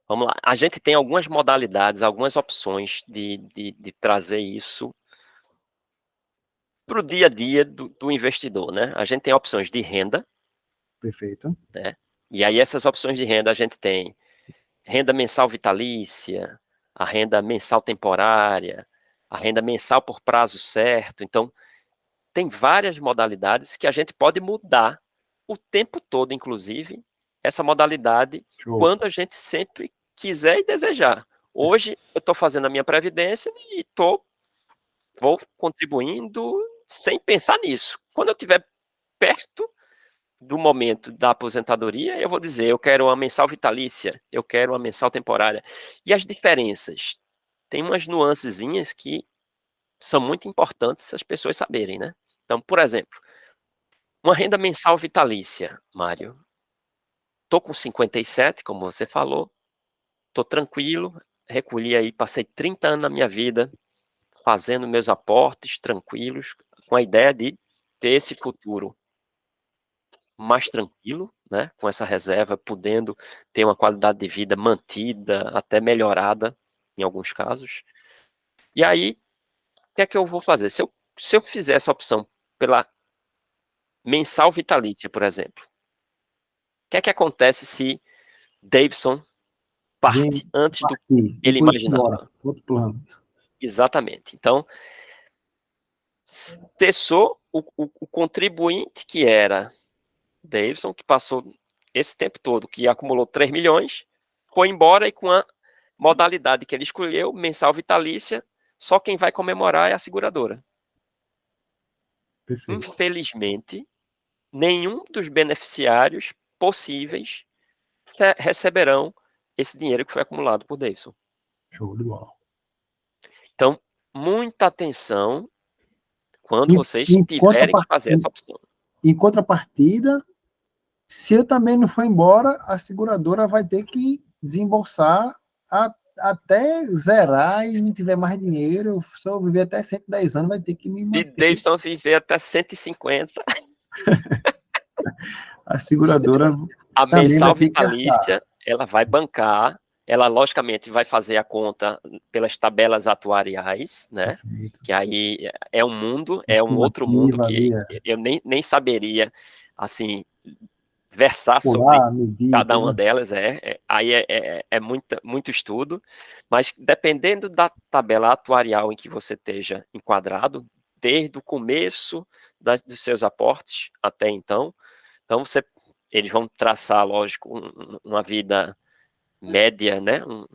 Vamos lá. A gente tem algumas modalidades, algumas opções de trazer isso para o dia a dia do investidor, né? A gente tem opções de renda,
Perfeito.
né? E aí essas opções de renda a gente tem renda mensal vitalícia, a renda mensal temporária, a renda mensal por prazo certo. Então, tem várias modalidades que a gente pode mudar o tempo todo, inclusive, essa modalidade
Show.
quando a gente sempre quiser e desejar. Hoje eu estou fazendo a minha previdência e vou contribuindo sem pensar nisso. Quando eu estiver perto do momento da aposentadoria, eu vou dizer, eu quero uma mensal vitalícia, eu quero uma mensal temporária. E as diferenças? Tem umas nuancezinhas que são muito importantes as pessoas saberem, né? Então, por exemplo, uma renda mensal vitalícia, Mário. Tô com 57, como você falou, tô tranquilo, recolhi aí, passei 30 anos na minha vida fazendo meus aportes tranquilos, com a ideia de ter esse futuro mais tranquilo, né, com essa reserva, podendo ter uma qualidade de vida mantida, até melhorada em alguns casos. E aí, o que é que eu vou fazer? Se eu fizer essa opção pela mensal vitalícia, por exemplo, o que é que acontece se Davidson
Vem
parte antes do que
partir e
ele
vou embora.
imaginava?
Outro plano.
Exatamente. Então, cessou o contribuinte que era Davidson, que passou esse tempo todo, que acumulou 3 milhões, foi embora e com a modalidade que ele escolheu, mensal vitalícia, só quem vai comemorar é a seguradora.
Perfeito.
Infelizmente, nenhum dos beneficiários possíveis receberão esse dinheiro que foi acumulado por Davidson.
Show de bola.
Então, muita atenção quando
Em,
vocês
em,
tiverem que fazer
contrapartida,
essa opção.
em contrapartida, se eu também não for embora, a seguradora vai ter que desembolsar até zerar e não tiver mais dinheiro. Se eu viver até 110 anos, vai ter que me
Se
manter.
Davidson viver até 150,
A seguradora
a
também vai
mensal
ter que arcar.
vitalícia, ela vai bancar, ela logicamente vai fazer a conta pelas tabelas atuariais, né?
Perfeito.
Que aí é um mundo, é um outro mundo
Estimativa
que
ali,
eu nem saberia, assim, versar sobre
pular, medir,
cada uma
tudo.
delas, aí é muito estudo, mas dependendo da tabela atuarial em que você esteja enquadrado, desde o começo dos seus aportes até então eles vão traçar, lógico, uma vida média, né? Um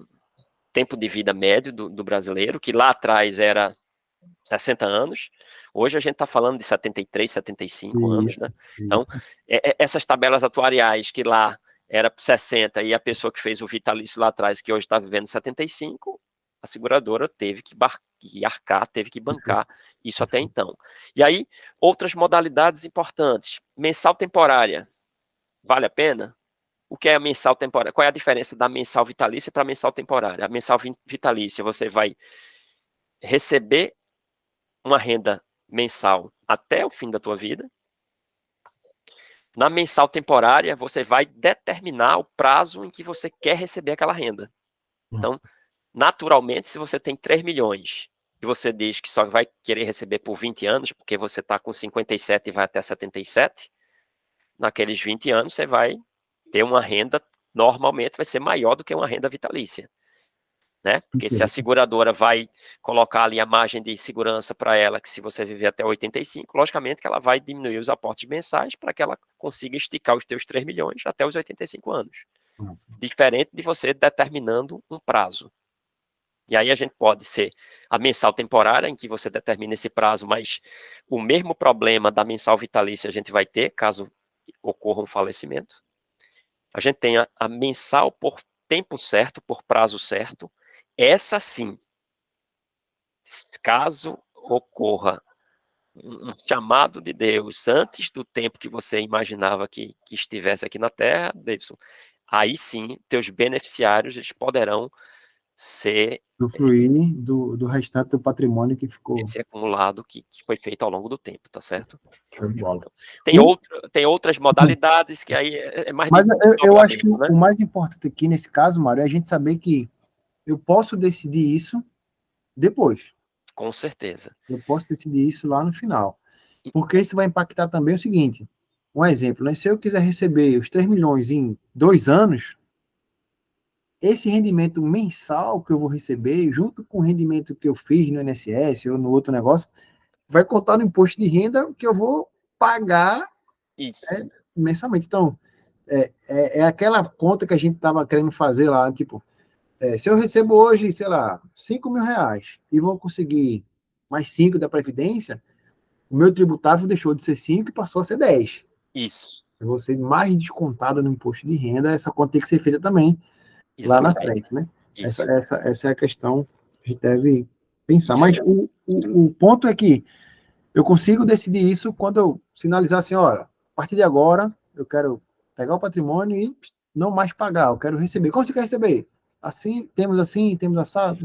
tempo de vida médio do brasileiro, que lá atrás era 60 anos, hoje a gente está falando de 73, 75 anos,
Isso,
né? Então,
isso.
essas tabelas atuariais que lá era 60 e a pessoa que fez o vitalício lá atrás, que hoje está vivendo 75, a seguradora teve que arcar, teve que bancar isso até então. E aí, outras modalidades importantes. Mensal temporária. Vale a pena? O que é a mensal temporária? Qual é a diferença da mensal vitalícia para a mensal temporária? A mensal vitalícia, você vai receber uma renda mensal até o fim da tua vida. Na mensal temporária, você vai determinar o prazo em que você quer receber aquela renda. Então, naturalmente, se você tem 3 milhões e você diz que só vai querer receber por 20 anos, porque você está com 57 e vai até 77, naqueles 20 anos você vai ter uma renda, normalmente vai ser maior do que uma renda vitalícia. Né? Porque se a seguradora vai colocar ali a margem de segurança para ela, que se você viver até 85, logicamente que ela vai diminuir os aportes mensais para que ela consiga esticar os teus 3 milhões até os 85 anos. Diferente de você determinando um prazo. E aí a gente pode ser a mensal temporária, em que você determina esse prazo, mas o mesmo problema da mensal vitalícia a gente vai ter, caso ocorra um falecimento. A gente tem a mensal por tempo certo, por prazo certo. Essa sim, caso ocorra um chamado de Deus antes do tempo que você imaginava que estivesse aqui na Terra, Davidson, aí sim, teus beneficiários eles poderão ser
usufruir do restante do patrimônio que ficou.
esse acumulado que foi feito ao longo do tempo, tá certo?
Show de bola.
Tem outras modalidades que aí é mais
Mas eu acho que
né?
o mais importante aqui nesse caso, Mário, é a gente saber que eu posso decidir isso depois.
Com certeza.
Eu posso decidir isso lá no final. Porque isso vai impactar também o seguinte, um exemplo, né? Se eu quiser receber os 3 milhões em 2 anos, esse rendimento mensal que eu vou receber, junto com o rendimento que eu fiz no INSS ou no outro negócio, vai contar no imposto de renda que eu vou pagar mensalmente. Então, é aquela conta que a gente estava querendo fazer lá, tipo, se eu recebo hoje, sei lá, 5 mil reais e vou conseguir mais 5 da Previdência, o meu tributável deixou de ser 5 e passou a ser 10.
Isso.
Eu vou ser mais descontado no imposto de renda, essa conta tem que ser feita também lá na frente, né? Essa é a questão que a gente deve pensar. Mas o ponto é que eu consigo decidir isso quando eu sinalizar assim, olha, a partir de agora eu quero pegar o patrimônio e não mais pagar, eu quero receber. Como você quer receber? Assim, temos assado, temos assado.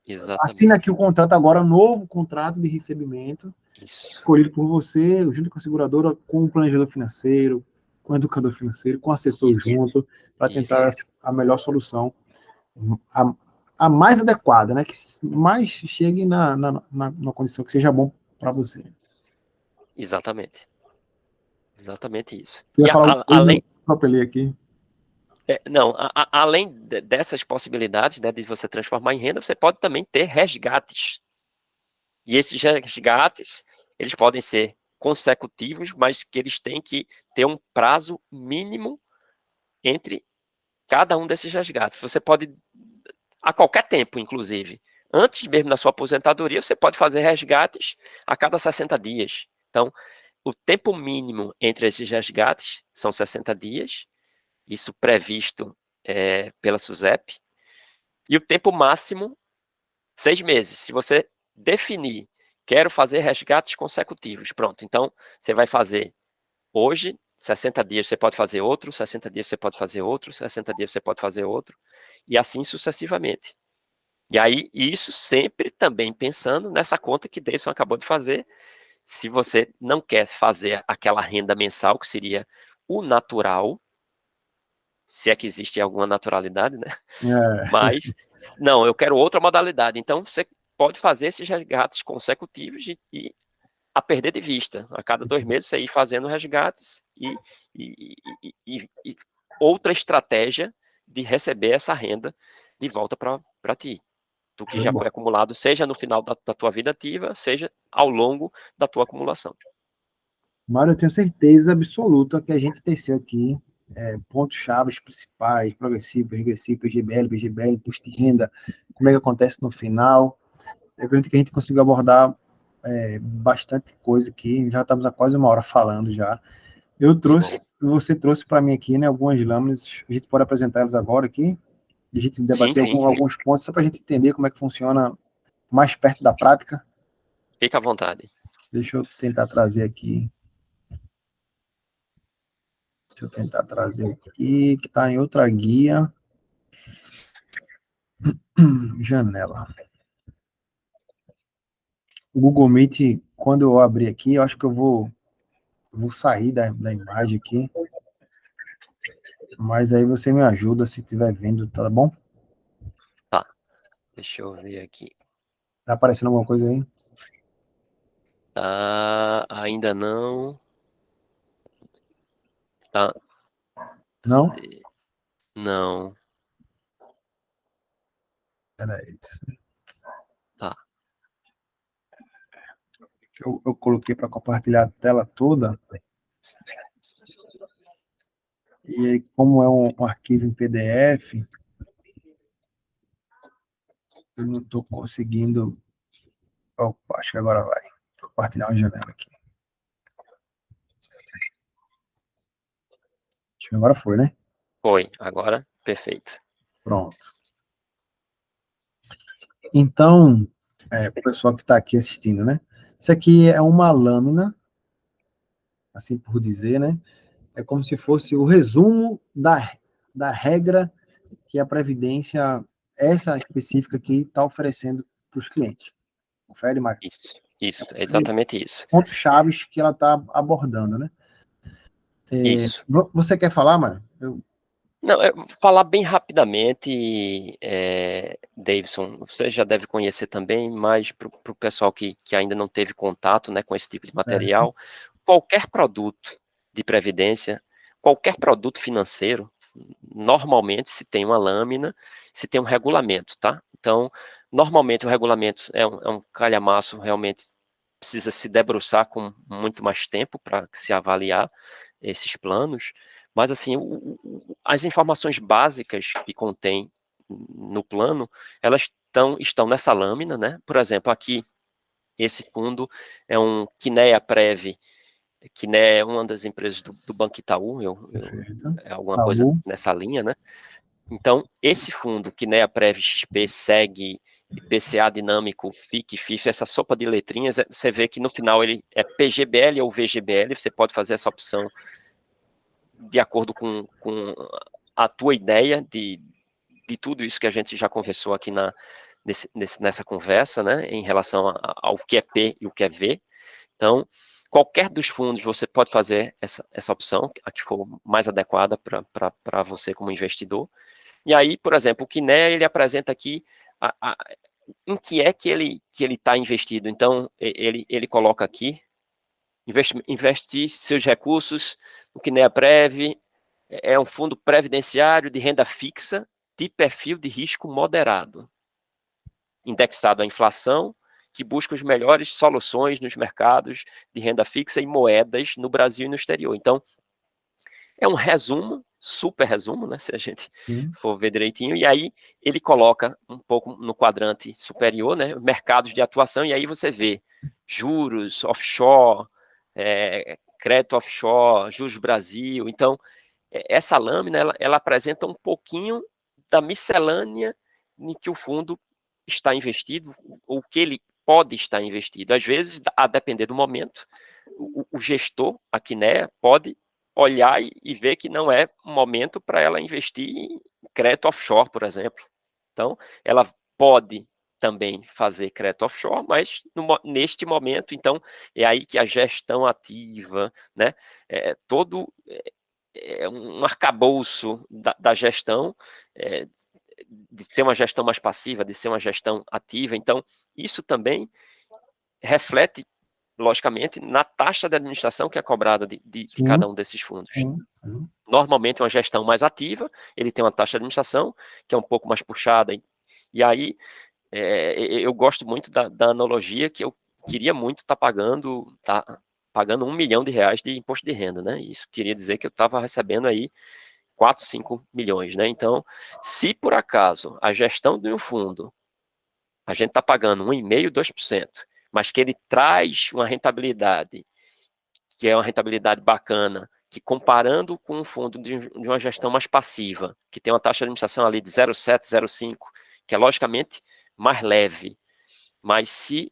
Exatamente.
Assina aqui o contrato agora, novo contrato de recebimento, escolhido por você, junto com a seguradora, com o planejador financeiro, com o educador financeiro, com o assessor junto, para tentar a melhor solução, a mais adequada, né? Que mais chegue na condição que seja bom para você.
Exatamente isso.
Eu ia falar além aqui.
Além dessas possibilidades, né, de você transformar em renda, você pode também ter resgates. E esses resgates, eles podem ser consecutivos, mas que eles têm que ter um prazo mínimo entre cada um desses resgates. Você pode, a qualquer tempo, inclusive, antes mesmo da sua aposentadoria, você pode fazer resgates a cada 60 dias. Então, o tempo mínimo entre esses resgates são 60 dias, isso previsto pela SUSEP, e o tempo máximo, 6 meses. Se você definir, quero fazer resgates consecutivos, pronto, então você vai fazer hoje, 60 dias você pode fazer outro, 60 dias você pode fazer outro, 60 dias você pode fazer outro, e assim sucessivamente. E aí, isso sempre também pensando nessa conta que Davidson acabou de fazer. Se você não quer fazer aquela renda mensal, que seria o natural, se é que existe alguma naturalidade, né? Mas, não, eu quero outra modalidade. Então, você pode fazer esses resgates consecutivos e a perder de vista. A cada 2 meses, você ir fazendo resgates e outra estratégia de receber essa renda de volta para ti. Tu que já foi acumulado, seja no final da tua vida ativa, seja ao longo da tua acumulação.
Mário, eu tenho certeza absoluta que a gente teceu aqui pontos-chave principais, progressivo, regressivo, PGBL, BGBL, imposto de renda, como é que acontece no final. Eu acredito que a gente conseguiu abordar bastante coisa aqui, já estamos há quase 1 hora falando já. Você trouxe para mim aqui, né, algumas lâminas, a gente pode apresentá-las agora aqui, a gente
Sim,
debater
sim.
alguns pontos, só para a gente entender como é que funciona mais perto da prática.
Fica à vontade.
Deixa eu tentar trazer aqui. Deixa eu tentar trazer aqui, que está em outra guia. Janela. O Google Meet, quando eu abrir aqui, eu acho que eu vou sair da imagem aqui. Mas aí você me ajuda se estiver vendo, tá bom?
Tá. Deixa eu ver aqui.
Tá aparecendo alguma coisa aí?
Tá, ainda não. Tá.
Não?
Não.
Peraí.
Tá.
Eu coloquei para compartilhar a tela toda. E aí, como é um arquivo em PDF, eu não estou conseguindo. Opa, acho que agora vai. Vou compartilhar uma janela aqui. Acho que agora foi, né?
Foi. Agora, perfeito.
Pronto. Então, o pessoal que está aqui assistindo, né? Isso aqui é uma lâmina, assim por dizer, né? É como se fosse o resumo da regra que a Previdência, essa específica aqui, está oferecendo para os clientes. Confere, Mário?
Isso, é exatamente isso.
Pontos chaves que ela está abordando, né?
Isso.
Você quer falar, Mário?
Não, falar bem rapidamente, Davidson, você já deve conhecer também, mas para o pessoal que ainda não teve contato, né, com esse tipo de
Certo.
material, qualquer produto de previdência, qualquer produto financeiro, normalmente se tem uma lâmina, se tem um regulamento, tá? Então, normalmente o regulamento é um calhamaço, realmente precisa se debruçar com muito mais tempo para se avaliar esses planos, mas assim, as informações básicas que contém no plano, elas estão nessa lâmina, né? Por exemplo, aqui, esse fundo é um Kinea Prev, Kinea é uma das empresas do Banco Itaú,
Perfeito.
é alguma coisa
Itaú.
nessa linha, né? Então, esse fundo, Kinea Prev XP, segue IPCA dinâmico, FIC, FIF, essa sopa de letrinhas, você vê que no final ele é PGBL ou VGBL, você pode fazer essa opção de acordo com a tua ideia de tudo isso que a gente já conversou aqui nessa conversa, né, em relação ao que é P e o que é V. Então, qualquer dos fundos você pode fazer essa opção, a que for mais adequada para você como investidor. E aí, por exemplo, o Kinea, ele apresenta aqui em que é que ele está investido. Então, ele coloca aqui, investir seus recursos no Kinea Prev, é um fundo previdenciário de renda fixa de perfil de risco moderado, indexado à inflação, que busca as melhores soluções nos mercados de renda fixa e moedas no Brasil e no exterior. Então, é um resumo, super resumo, né, se a gente
Sim.
for ver direitinho, e aí ele coloca um pouco no quadrante superior, né, mercados de atuação, e aí você vê juros, offshore, crédito offshore, juros Brasil. Então, essa lâmina, ela apresenta um pouquinho da miscelânea em que o fundo está investido, ou que ele pode estar investido. Às vezes, a depender do momento, o gestor, a Kinea, pode olhar e ver que não é momento para ela investir em crédito offshore, por exemplo. Então, ela pode também fazer crédito offshore, mas neste momento, então, é aí que a gestão ativa, né, todo um arcabouço da gestão, de ter uma gestão mais passiva, de ser uma gestão ativa. Então, isso também reflete, logicamente, na taxa de administração que é cobrada de
Sim,
cada um desses fundos.
sim, sim.
Normalmente, uma gestão mais ativa, ele tem uma taxa de administração que é um pouco mais puxada. E aí, eu gosto muito da analogia que eu queria muito estar pagando R$ 1 milhão de imposto de renda, né? Isso queria dizer que eu estava recebendo aí 4, 5 milhões, né? Então, se por acaso a gestão de um fundo, a gente está pagando 1,5%, 2%, mas que ele traz uma rentabilidade, que é uma rentabilidade bacana, que comparando com um fundo de uma gestão mais passiva, que tem uma taxa de administração ali de 0,7, 0,5, que é logicamente mais leve, mas se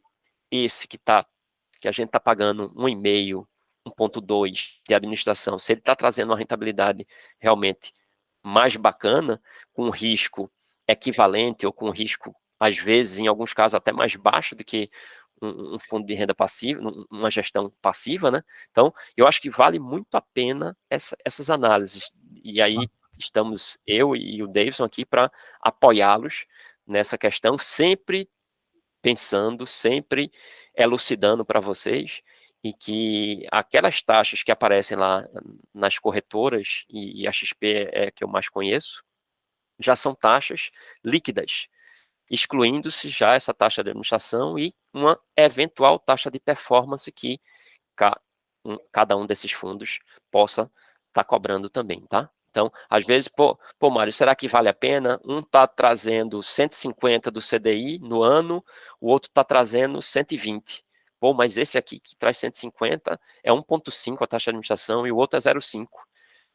esse que a gente está pagando 1,5, 1,2 de administração, se ele está trazendo uma rentabilidade realmente mais bacana, com risco equivalente ou com risco, às vezes, em alguns casos, até mais baixo do que um fundo de renda passiva, uma gestão passiva, né? Então, eu acho que vale muito a pena essas análises. E aí estamos eu e o Davidson aqui para apoiá-los nessa questão, sempre pensando, sempre elucidando para vocês, e que aquelas taxas que aparecem lá nas corretoras, e a XP é a que eu mais conheço, já são taxas líquidas, excluindo-se já essa taxa de administração e uma eventual taxa de performance que cada um desses fundos possa estar cobrando também, tá? Então, às vezes, pô, Mário, será que vale a pena? Um está trazendo 150 do CDI no ano, o outro está trazendo 120. Pô, mas esse aqui que traz 150 é 1,5 a taxa de administração e o outro é 0,5.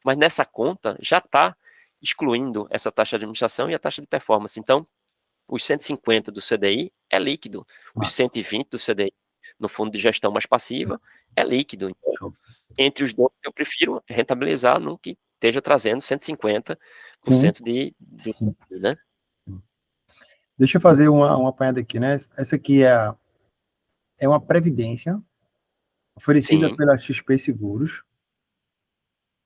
Mas nessa conta já está excluindo essa taxa de administração e a taxa de performance. Então, os 150 do CDI é líquido, os 120 do CDI no fundo de gestão mais passiva é líquido. Então, entre os dois, eu prefiro rentabilizar no que esteja trazendo 150% de, né?
Deixa eu fazer uma apanhada aqui, né? Essa aqui é uma previdência oferecida
Sim,
pela XP Seguros,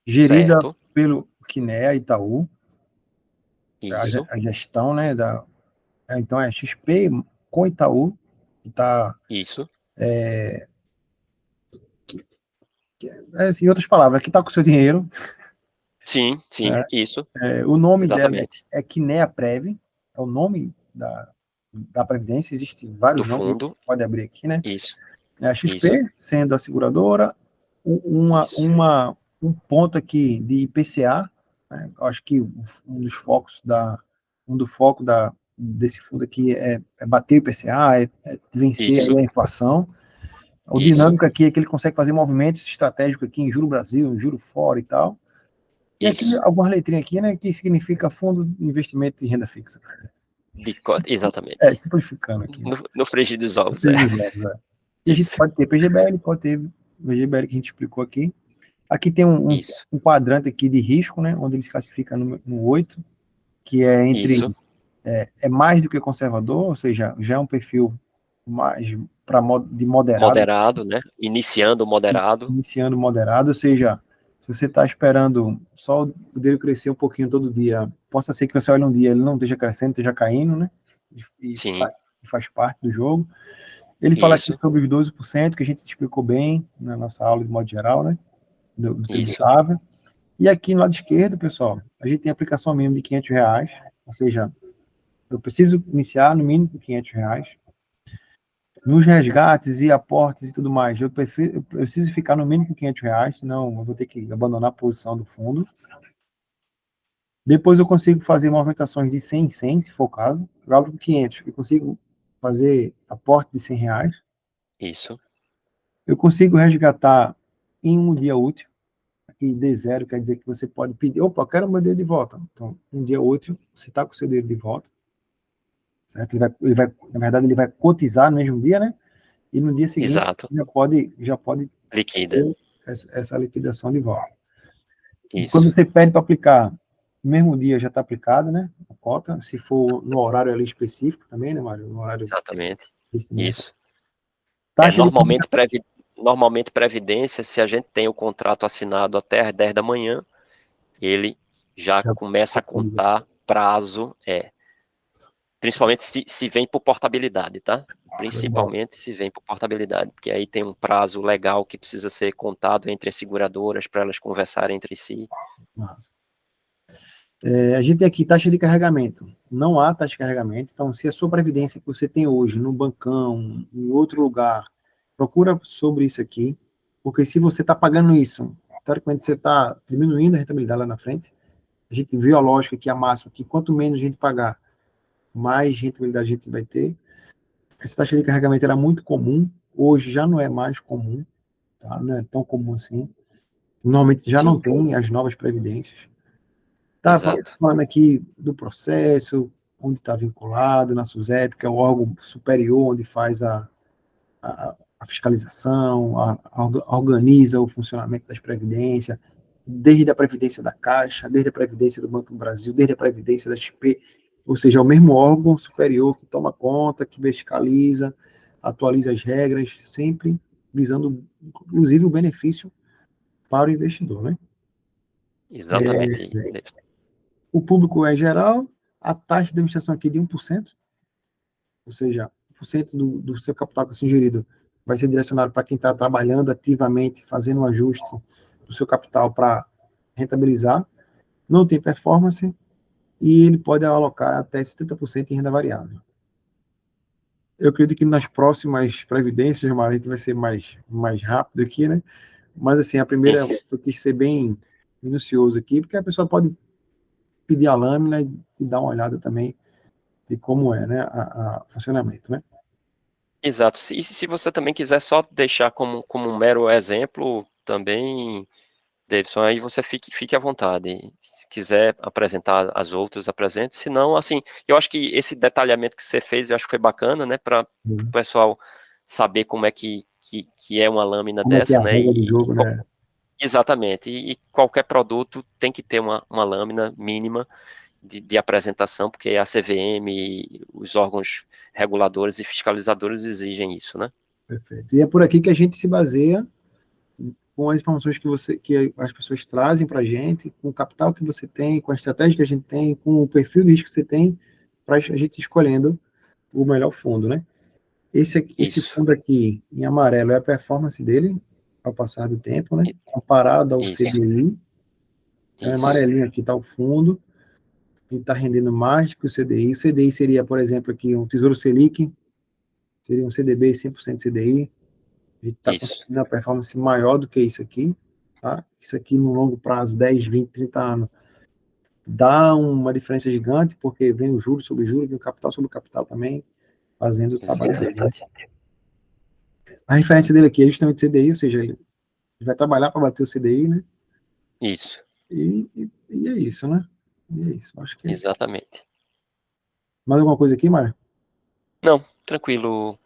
gerida
certo,
pelo Kinea Itaú,
isso,
a gestão, né? Então é XP com Itaú, que está,
isso,
em outras palavras, que está com o seu dinheiro.
sim,
Né?
isso,
O nome dela
exatamente,
é Kinea Prev, é o nome da Previdência, existem vários
do
nomes,
fundo,
pode abrir aqui, né?
isso,
É a
isso,
XP, sendo a seguradora,
isso,
um ponto aqui de IPCA, né? Eu acho que um do foco desse fundo aqui é bater o IPCA, é vencer aí
isso,
a inflação. O
isso,
dinâmico aqui é que ele consegue fazer movimentos estratégicos aqui em juro Brasil, em juro fora e tal. E aqui
isso,
algumas letrinhas aqui, né, que significa Fundo de Investimento em Renda Fixa.
exatamente,
Simplificando aqui.
no frigir dos ovos,
E a gente
isso,
pode ter PGBL, pode ter VGBL que a gente explicou aqui. Aqui tem
isso,
um quadrante aqui de risco, né, onde ele se classifica no 8, que é
isso,
é mais do que conservador, ou seja, já é um perfil mais de moderado,
moderado, né, iniciando moderado,
iniciando moderado, ou seja, se você está esperando só o dele crescer um pouquinho todo dia, possa ser que você olhe um dia ele não esteja crescendo, esteja caindo, né?
sim,
E faz parte do jogo. Ele fala aqui
isso,
sobre os 12%, que a gente explicou bem na nossa aula de modo geral, né? Do
isso,
tributável. E aqui no lado esquerdo, pessoal, a gente tem aplicação mínima de R$ 500, ou seja, eu preciso iniciar no mínimo com R$ 500. Nos resgates e aportes e tudo mais, eu preciso ficar no mínimo com R$ 500, senão eu vou ter que abandonar a posição do fundo. Depois eu consigo fazer movimentações de 100 em 100, se for o caso. Eu abro com 500, eu consigo fazer aporte de R$ 100.
isso,
Eu consigo resgatar em um dia útil. Aqui D0 quer dizer que você pode pedir, opa, eu quero meu dinheiro de volta. Então, um dia útil, você está com o seu dinheiro de volta. Certo? Na verdade, ele vai cotizar no mesmo dia, né? E no dia seguinte,
exato,
já pode
liquida,
ter essa liquidação de volta. E quando
isso,
você pede para aplicar, no mesmo dia já está aplicado, né? A cota, se for no horário ali específico também, né, Mário? No horário
exatamente,
de
isso.
taxa de
Normalmente previdência, se a gente tem o contrato assinado até às 10 da manhã, ele já começa a contar prazo, principalmente se vem por portabilidade, tá? Principalmente se vem por portabilidade, porque aí tem um prazo legal que precisa ser contado entre as seguradoras para elas conversarem entre si.
a gente tem aqui taxa de carregamento. Não há taxa de carregamento. Então, se a sua previdência que você tem hoje no bancão, em outro lugar, procura sobre isso aqui, porque se você está pagando isso, teoricamente você está diminuindo a rentabilidade lá na frente. A gente viu a lógica aqui, a máxima, que quanto menos a gente pagar, mais rentabilidade a gente vai ter. Essa taxa de carregamento era muito comum, hoje já não é mais comum, tá? Não é tão comum assim. Normalmente já não
Sim,
tem as novas previdências. Tá
exato.
falando aqui do processo, onde está vinculado, na SUSEP, que é o órgão superior onde faz a fiscalização, organiza o funcionamento das previdências, desde a previdência da Caixa, desde a previdência do Banco do Brasil, desde a previdência da XP, ou seja, é o mesmo órgão superior que toma conta, que fiscaliza, atualiza as regras, sempre visando, inclusive, o benefício para o investidor, né?
Exatamente.
O público é geral, a taxa de administração aqui de 1%, ou seja, 1% do seu capital que é gerido vai ser direcionado para quem está trabalhando ativamente, fazendo um ajuste do seu capital para rentabilizar, não tem performance e ele pode alocar até 70% em renda variável. Eu acredito que nas próximas previdências, Mário, a gente vai ser mais rápido aqui, né? Mas, assim, a
Sim,
primeira, eu quis ser bem minucioso aqui, porque a pessoa pode pedir a lâmina e dar uma olhada também de como é, né, a funcionamento, né?
exato. E se você também quiser só deixar como um mero exemplo também, Davidson, aí você fique à vontade. Se quiser apresentar as outras, apresente. Se não, assim, eu acho que esse detalhamento que você fez, eu acho que foi bacana, né, para o pessoal saber como é que é uma lâmina
Como é que é
dessa,
a
né,
regra do jogo, né?
exatamente. E qualquer produto tem que ter uma lâmina mínima de apresentação, porque a CVM, os órgãos reguladores e fiscalizadores exigem isso, né?
Perfeito. E é por aqui que a gente se baseia com as informações que as pessoas trazem para a gente, com o capital que você tem, com a estratégia que a gente tem, com o perfil de risco que você tem, para a gente escolhendo o melhor fundo, né? Esse
Isso,
fundo aqui, em amarelo, é a performance dele ao passar do tempo, né? Comparado ao
isso,
CDI. Então, em
isso,
amarelinho aqui está o fundo, que está rendendo mais que o CDI. O CDI seria, por exemplo, aqui um Tesouro Selic, seria um CDB 100% CDI. A gente está
isso,
conseguindo uma performance maior do que isso aqui, tá? Isso aqui no longo prazo, 10, 20, 30 anos, dá uma diferença gigante, porque vem o juro sobre juro, vem o capital sobre capital também, fazendo o trabalho dele, né?
exatamente.
A referência dele aqui é justamente o CDI, ou seja, ele vai trabalhar para bater o CDI, né?
Isso,
E é isso, né? E é isso, acho que é isso.
exatamente.
Mais alguma coisa aqui, Mário?
Não, tranquilo.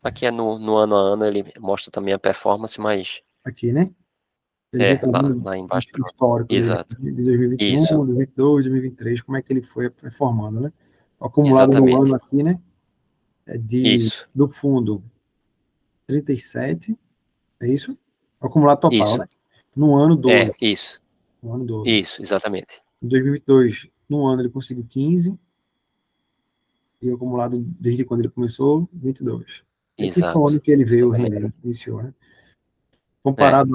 Aqui é no ano a ano, ele mostra também a performance, mas
Aqui, né? Ele vem trazendo
lá
o
embaixo.
histórico dele,
Exato.
de 2021,
Isso,
2022, 2023, como é que ele foi performando, né? O acumulado do ano
exatamente.
aqui, né? É
Isso,
do fundo 37, é isso? O acumulado total,
isso.
né? No ano 12,
Isso,
no ano 12.
isso, exatamente.
Em 2022, no ano ele conseguiu 15, e o acumulado desde quando ele começou, 22. E aqui foi o ano
Exato,
que ele veio
exatamente.
rendendo, iniciou, né?
É,
Comparado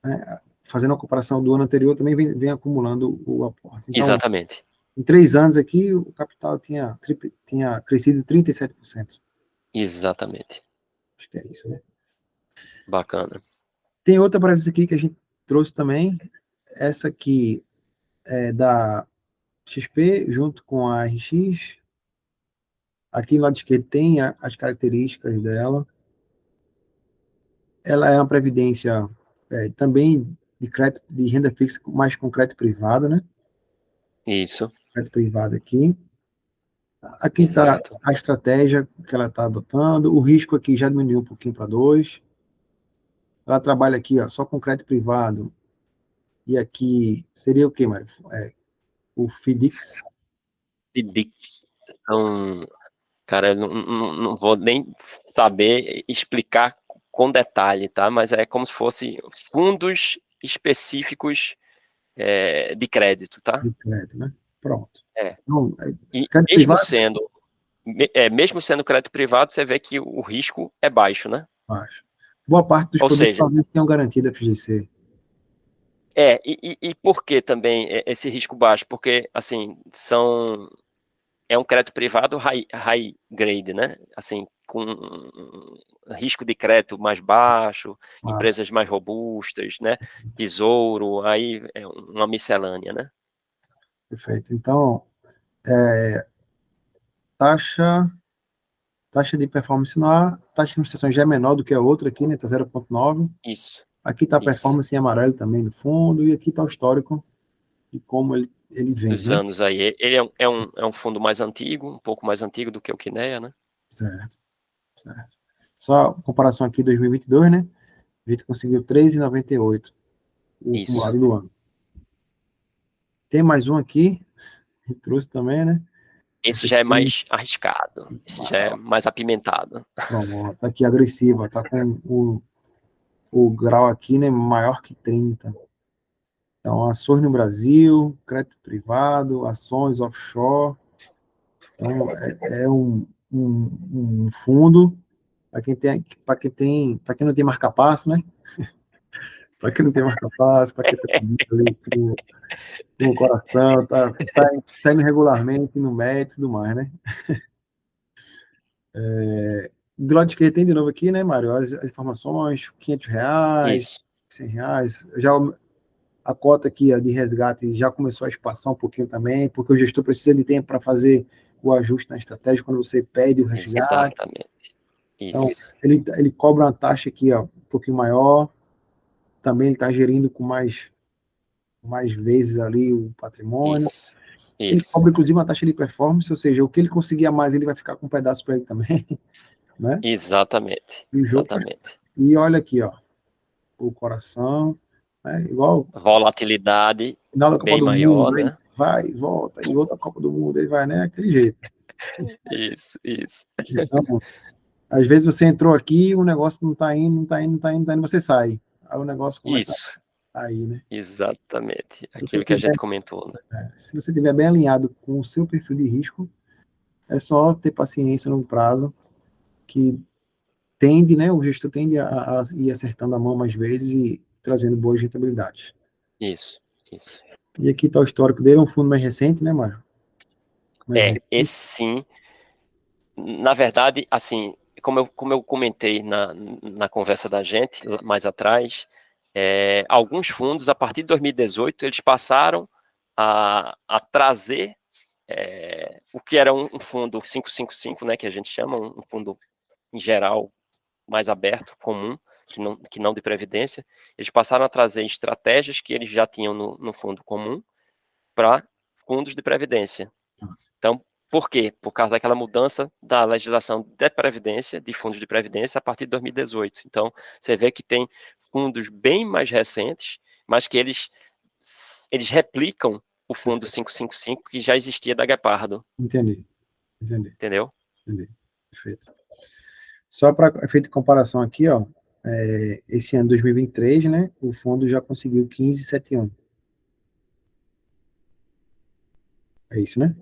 né, fazendo a comparação do ano anterior, também vem acumulando o aporte. Então,
exatamente.
em 3 anos aqui, o capital tinha crescido 37%.
Exatamente.
Acho que é isso, né?
Bacana.
Tem outra para isso aqui que a gente trouxe também, essa aqui é da XP, junto com a RX. Aqui no lado esquerdo tem as características dela. Ela é uma previdência também de crédito, de renda fixa, mais com crédito privado, né?
Isso,
Crédito privado aqui. Aqui está
exato.
a estratégia que ela está adotando. O risco aqui já diminuiu um pouquinho para 2. Ela trabalha aqui, ó, só com crédito privado. E aqui seria o quê, Mário? O FIDIX.
Pidix. Então, cara, eu não vou nem saber explicar com detalhe, tá? Mas é como se fosse fundos específicos de crédito, tá?
De crédito, né? Pronto.
É.
Então,
E
crédito privado,
mesmo sendo crédito privado, você vê que o risco é baixo, né?
baixo. Boa parte dos
Ou
produtos
seja,
talvez tenham garantia da FGC.
e por que também esse risco baixo? Porque, assim, é um crédito privado high grade, né? Assim, com risco de crédito mais baixo,
Baixo.
empresas mais robustas, né? Tesouro, aí é uma miscelânea, né?
Perfeito. Então, taxa. Taxa de performance no ar, taxa de administração já é menor do que a outra aqui, né? Está 0,9.
Isso,
Aqui está a
isso.
performance em amarelo também no fundo, e aqui está o histórico de como ele vem,
Dos
né?
anos aí. Ele é um fundo mais antigo, um pouco mais antigo do que o Kinea, né?
Certo, certo. Só comparação aqui 2022, né? A gente conseguiu 3,98 o
Isso.
acumulado do ano. Tem mais um aqui, que trouxe também, né?
Esse já é mais arriscado. Esse já é mais apimentado.
Pronto, tá aqui agressiva, tá com o grau aqui, né, maior que 30. Então, ações no Brasil, crédito privado, ações offshore. Então, é um fundo para quem não tem marca-passo, né? Para quem não tem marca-passo, para quem está ali com o coração, tá indo regularmente no médico e tudo mais, né? Do lado de esquerdo tem de novo aqui, né, Mário? As informações, R$ 500,
Isso,
R$ 100. Já a cota aqui ó, de resgate já começou a espaçar um pouquinho também, porque o gestor precisa de tempo para fazer o ajuste na estratégia quando você pede o resgate.
exatamente.
Então,
Isso,
ele cobra uma taxa aqui ó, um pouquinho maior, também ele está gerindo com mais vezes ali o patrimônio.
isso,
Ele
isso.
cobra, inclusive, uma taxa de performance, ou seja, o que ele conseguir a mais, ele vai ficar com um pedaço para ele também, né?
Exatamente,
E o jogo.
exatamente.
E olha aqui, ó, o coração, né? Igual
Volatilidade
final da Copa
bem
do
maior,
Mundo, aí
né?
vai, volta, e outra Copa do Mundo, aí vai, né? Aquele jeito.
Isso, isso.
Então, às vezes você entrou aqui, o negócio não está indo, não está indo, não está indo, não tá indo, você sai. Aí o negócio começa
Isso,
a ir, né?
exatamente.
Se você
Aquilo que a
tiver,
gente comentou, né?
se você tiver bem alinhado com o seu perfil de risco, é só ter paciência no prazo, que tende, né? O gestor tende a ir acertando a mão mais vezes e trazendo boas rentabilidades.
Isso, isso.
E aqui está o histórico dele, é um fundo mais recente, né, Mário? Mais
Esse
recente.
sim, na verdade, assim, como eu comentei na conversa da gente mais atrás, alguns fundos, a partir de 2018, eles passaram a trazer o que era um fundo 555, né, que a gente chama, um fundo em geral mais aberto, comum, que não de previdência, eles passaram a trazer estratégias que eles já tinham no fundo comum para fundos de previdência. Então, por quê? Por causa daquela mudança da legislação de previdência, de fundos de previdência, a partir de 2018. Então, você vê que tem fundos bem mais recentes, mas que eles replicam o fundo 555 que já existia da Gepardo.
Entendi, entendi,
Entendeu?
entendi. Perfeito. Só para efeito de comparação aqui, ó, esse ano 2023, né, o fundo já conseguiu 15,71. É isso, né?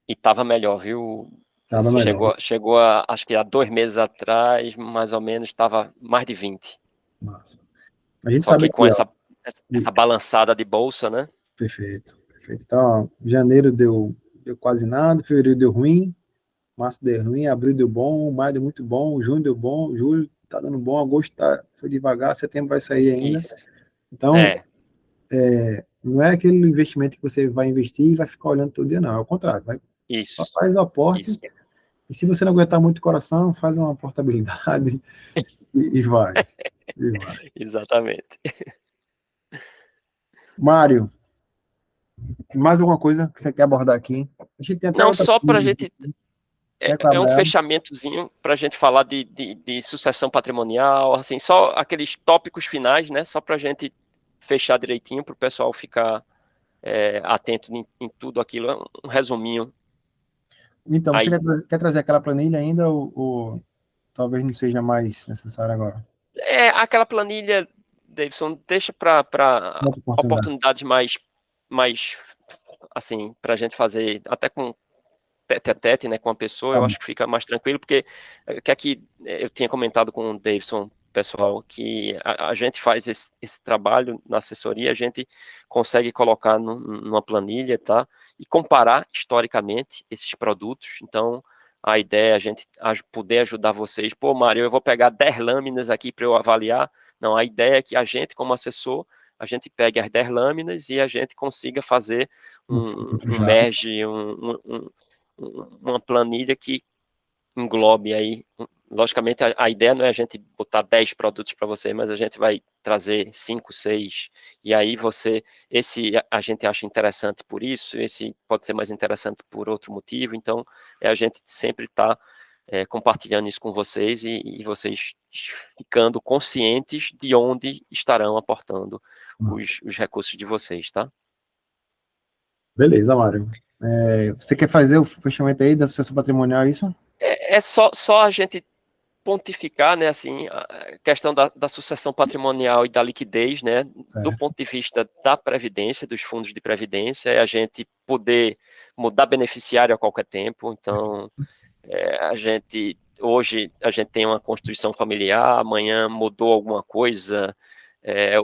E estava melhor, viu?
Tava melhor.
Chegou acho que há 2 meses atrás, mais ou menos, estava mais de 20.
Massa. A gente
Só
sabe
que com
aqui, ó.
essa balançada de bolsa, né?
Perfeito, perfeito. Então, ó, janeiro deu quase nada, fevereiro deu ruim, março deu ruim, abril deu bom, maio deu muito bom, junho deu bom, julho tá dando bom, agosto foi devagar, setembro vai sair ainda.
Isso.
Então,
É,
não é aquele investimento que você vai investir e vai ficar olhando todo dia, não. É o contrário, só
isso,
faz o aporte,
isso.
e se você não aguentar muito o coração, faz uma portabilidade e vai. E vai.
Exatamente.
Mário, mais alguma coisa que você quer abordar aqui? A gente tem até
Não,
outra
só para a
coisa,
gente.
quer
É um
cobrar?
fechamentozinho para a gente falar de sucessão patrimonial, assim, só aqueles tópicos finais, né? Só para a gente fechar direitinho, para o pessoal ficar atento em tudo aquilo. Um resuminho
Então, você
aí.
quer trazer aquela planilha ainda ou talvez não seja mais necessário agora?
Aquela planilha, Davidson, deixa para
Outra oportunidade.
oportunidades mais assim, para a gente fazer até com tete a tete, né, com a pessoa,
Tá
eu
bom.
acho que fica mais tranquilo, porque que aqui eu tinha comentado com o Davidson, pessoal, que a gente faz esse trabalho na assessoria, a gente consegue colocar numa planilha, tá? E comparar historicamente esses produtos. Então, a ideia é a gente poder ajudar vocês. Pô, Mário, eu vou pegar 10 lâminas aqui para eu avaliar. Não, a ideia é que a gente, como assessor, a gente pegue as 10 lâminas e a gente consiga fazer
Um
um
filtro já.
merge, uma planilha que englobe aí, logicamente a ideia não é a gente botar 10 produtos para você, mas a gente vai trazer 5, 6, e aí esse a gente acha interessante por isso, esse pode ser mais interessante por outro motivo, então a gente sempre está compartilhando isso com vocês e vocês ficando conscientes de onde estarão aportando os recursos de vocês, tá?
Beleza, Mário. Você quer fazer o fechamento aí da sucessão patrimonial, é isso?
É só a gente pontificar, né, assim, a questão da sucessão patrimonial e da liquidez, né, do
Certo.
ponto de vista da previdência, dos fundos de previdência, é a gente poder mudar beneficiário a qualquer tempo. Então, hoje a gente tem uma constituição familiar, amanhã mudou alguma coisa,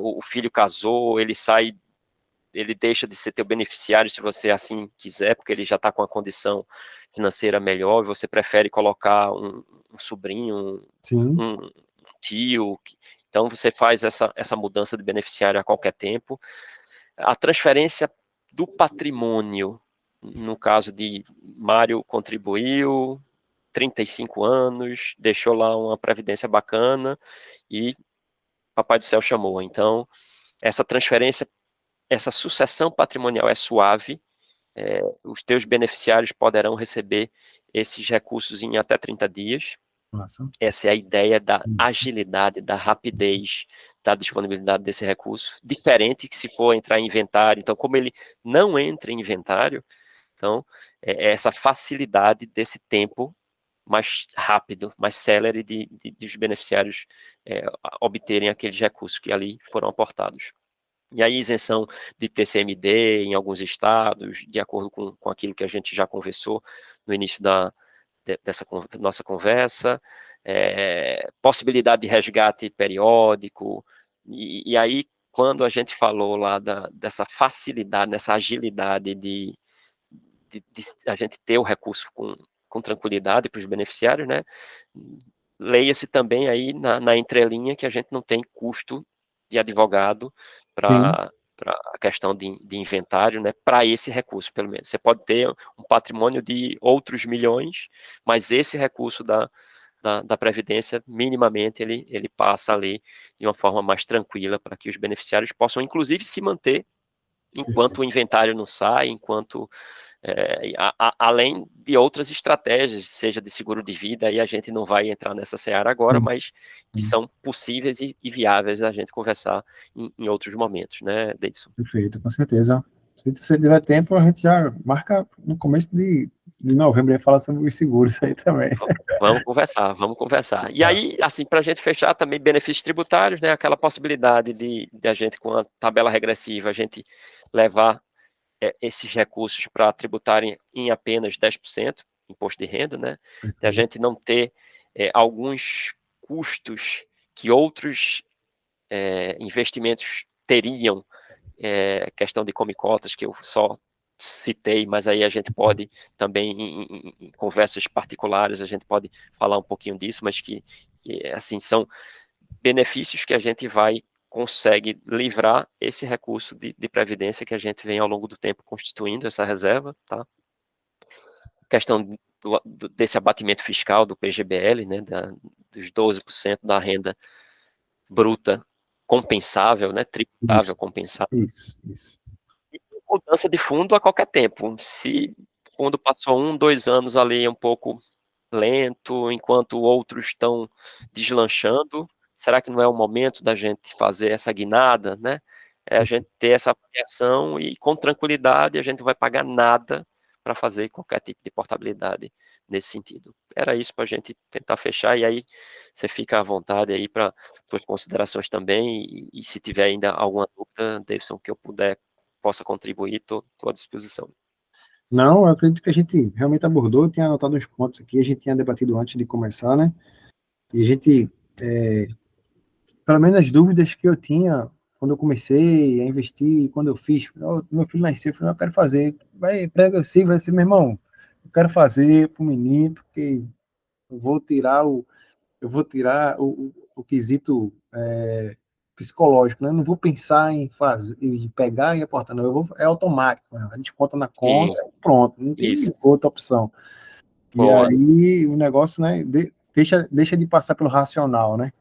o filho casou, ele deixa de ser teu beneficiário se você assim quiser, porque ele já está com a condição financeira melhor, e você prefere colocar um sobrinho,
Sim.
um tio. Então você faz essa mudança de beneficiário a qualquer tempo. A transferência do patrimônio, no caso de Mário contribuiu, 35 anos, deixou lá uma previdência bacana e Papai do Céu chamou. Então, essa transferência, essa sucessão patrimonial é suave, os teus beneficiários poderão receber esses recursos em até 30 dias.
Massa.
Essa é a ideia da agilidade, da rapidez, da disponibilidade desse recurso, diferente que se for entrar em inventário. Então, como ele não entra em inventário, então, essa facilidade desse tempo mais rápido, mais célere de os beneficiários obterem aqueles recursos que ali foram aportados. E aí, isenção de TCMD em alguns estados, de acordo com aquilo que a gente já conversou no início dessa nossa conversa, possibilidade de resgate periódico, e aí, quando a gente falou lá dessa facilidade, dessa agilidade de a gente ter o recurso com tranquilidade para os beneficiários, né? Leia-se também aí na entrelinha que a gente não tem custo de advogado
Sim.
para a questão de inventário, né, para esse recurso, pelo menos. Você pode ter um patrimônio de outros milhões, mas esse recurso da Previdência, minimamente, ele passa ali de uma forma mais tranquila para que os beneficiários possam, inclusive, se manter enquanto o inventário não sai, enquanto além de outras estratégias, seja de seguro de vida, aí a gente não vai entrar nessa seara agora,
Sim.
mas que são possíveis e viáveis a gente conversar em outros momentos, né, Davidson?
Perfeito, com certeza. Se você tiver tempo, a gente já marca no começo de novembro e fala sobre os seguros aí também.
Vamos conversar, vamos conversar. E aí, assim, para a gente fechar também benefícios tributários, né, aquela possibilidade de a gente, com a tabela regressiva, a gente levar esses recursos para tributarem em apenas 10%, imposto de renda, né? De a gente não ter alguns custos que outros investimentos teriam, questão de come-cotas, que eu só citei, mas aí a gente pode também, em conversas particulares, a gente pode falar um pouquinho disso, mas que assim, são benefícios que a gente consegue livrar esse recurso de previdência que a gente vem ao longo do tempo constituindo essa reserva, tá? Questão desse abatimento fiscal do PGBL, né, dos 12% da renda bruta compensável, né, tributável
Isso,
compensável,
isso.
e mudança de fundo a qualquer tempo. Se o fundo passou 1, 2 anos ali um pouco lento, enquanto outros estão deslanchando, será que não é o momento da gente fazer essa guinada, né? A gente ter essa variação e com tranquilidade a gente não vai pagar nada para fazer qualquer tipo de portabilidade nesse sentido. Era isso para a gente tentar fechar, e aí você fica à vontade aí para suas considerações também, e se tiver ainda alguma dúvida, Davidson, que eu possa contribuir, estou à disposição.
Não, eu acredito que a gente realmente abordou, eu tinha anotado uns pontos aqui, a gente tinha debatido antes de começar, né? E a gente, pelo menos as dúvidas que eu tinha quando eu comecei a investir, quando eu fiz, meu filho nasceu, eu falei, eu quero fazer, vai progressivo, vai ser, meu irmão, eu quero fazer para o menino, porque eu vou tirar o quesito psicológico, né? Eu não vou pensar em fazer, em pegar e aportar, não. É automático, né? A gente conta na
Sim,
conta, pronto, não tem
isso.
outra opção. E aí o negócio, né, deixa de passar pelo racional, né?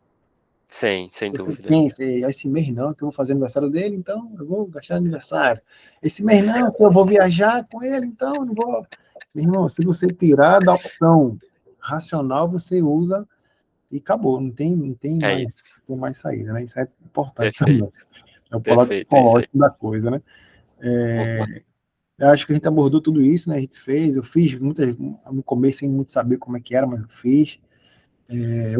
Sim, sem
Você
dúvida.
pensa, esse mês não, que eu vou fazer aniversário dele, então eu vou gastar aniversário. Esse mês não, que eu vou viajar com ele, então eu não vou. Meu irmão, se você tirar da opção racional, você usa e acabou, não
É
mais,
isso.
não tem mais saída, né? Isso é importante
Perfeito.
também. É o lado
Perfeito, isso aí.
psicológico da coisa, né?
Concordo.
Eu acho que a gente abordou tudo isso, né? A gente fez, eu fiz muitas, no começo sem muito saber como é que era, mas eu fiz.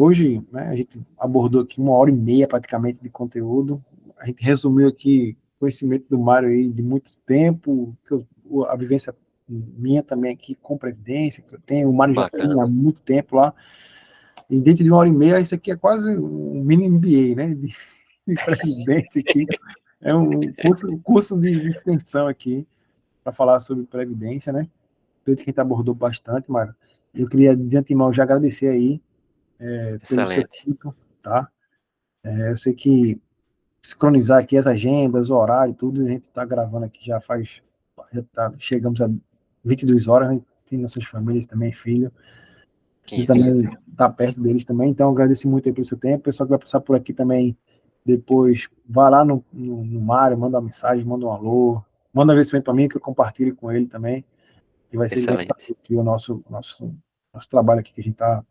Hoje, né, a gente abordou aqui 1 hora e meia praticamente de conteúdo. A gente resumiu aqui conhecimento do Mário aí de muito tempo, a vivência minha também aqui com previdência, que eu tenho, o Mário já tem há
Bacana.
muito tempo lá. E dentro de 1 hora e meia, isso aqui é quase um mini MBA, né? De previdência aqui. É um curso de extensão aqui para falar sobre previdência, né? Acredito que a gente abordou bastante, Mário. Eu queria, de antemão, já agradecer aí pelo seu
Excelente.
tempo, tá? Eu sei que sincronizar aqui as agendas, o horário, tudo, a gente está gravando aqui chegamos a 22 horas, né? Tem nossas famílias também, filho. Preciso
Isso.
também estar perto deles também, então agradeço muito aí pelo seu tempo. O pessoal que vai passar por aqui também, depois, vá lá no Mário, manda uma mensagem, manda um alô, manda um agradecimento para mim, que eu compartilho com ele também, e vai ser grande
Excelente.
aqui nosso trabalho aqui que a gente está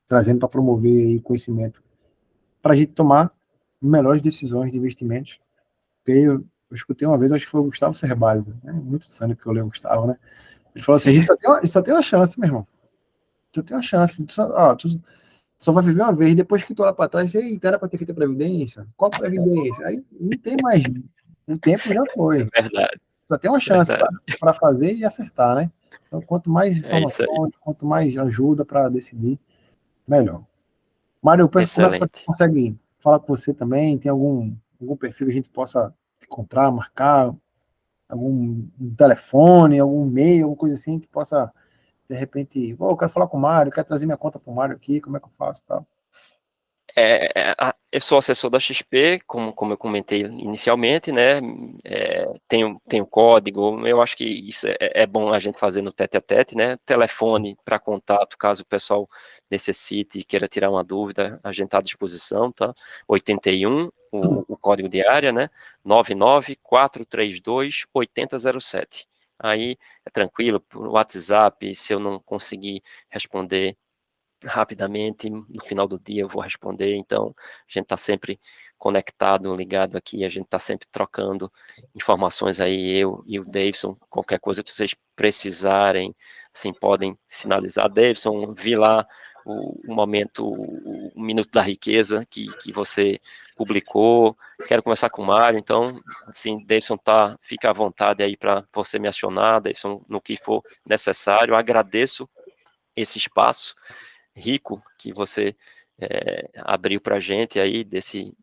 trazendo para promover aí conhecimento para a gente tomar melhores decisões de investimentos. Porque eu escutei uma vez, acho que foi o Gustavo Cerbasi, né? Muitos anos que eu leio o Gustavo, né? Ele falou assim: a
Sim,
gente só tem uma chance, meu irmão. Tu tem uma chance. Tu só vai viver uma vez. Depois que tu olha para trás, eita, era para ter feito a Previdência. Qual Previdência? Aí não tem mais. O tempo já
é
foi.
verdade.
Só tem uma chance
Verdade.
para fazer e acertar, né? Então, quanto mais
É isso aí.
informações, quanto mais ajuda para decidir, melhor. Mário, como é que você
Excelente.
consegue falar com você também? Tem algum perfil que a gente possa encontrar, marcar, algum telefone, algum e-mail, alguma coisa assim que possa, de repente, eu quero falar com o Mário, quero trazer minha conta para o Mário aqui, como é que eu faço, tal?
Eu sou assessor da XP, como eu comentei inicialmente, né? Tenho código, eu acho que isso é bom a gente fazer no tete a tete, né? Telefone para contato, caso o pessoal necessite e queira tirar uma dúvida, a gente está à disposição, tá? 81, o código de área, né? 994328007. Aí é tranquilo, por WhatsApp, se eu não conseguir responder rapidamente, no final do dia eu vou responder, então a gente está sempre conectado, ligado aqui, a gente está sempre trocando informações aí, eu e o Davidson, qualquer coisa que vocês precisarem, assim, podem sinalizar. Davidson, vi lá o momento, o Minuto da Riqueza que você publicou, quero conversar com o Mário, então, assim, Davidson fica à vontade aí para você me acionar, Davidson, no que for necessário, agradeço esse espaço rico que você abriu para a gente aí desse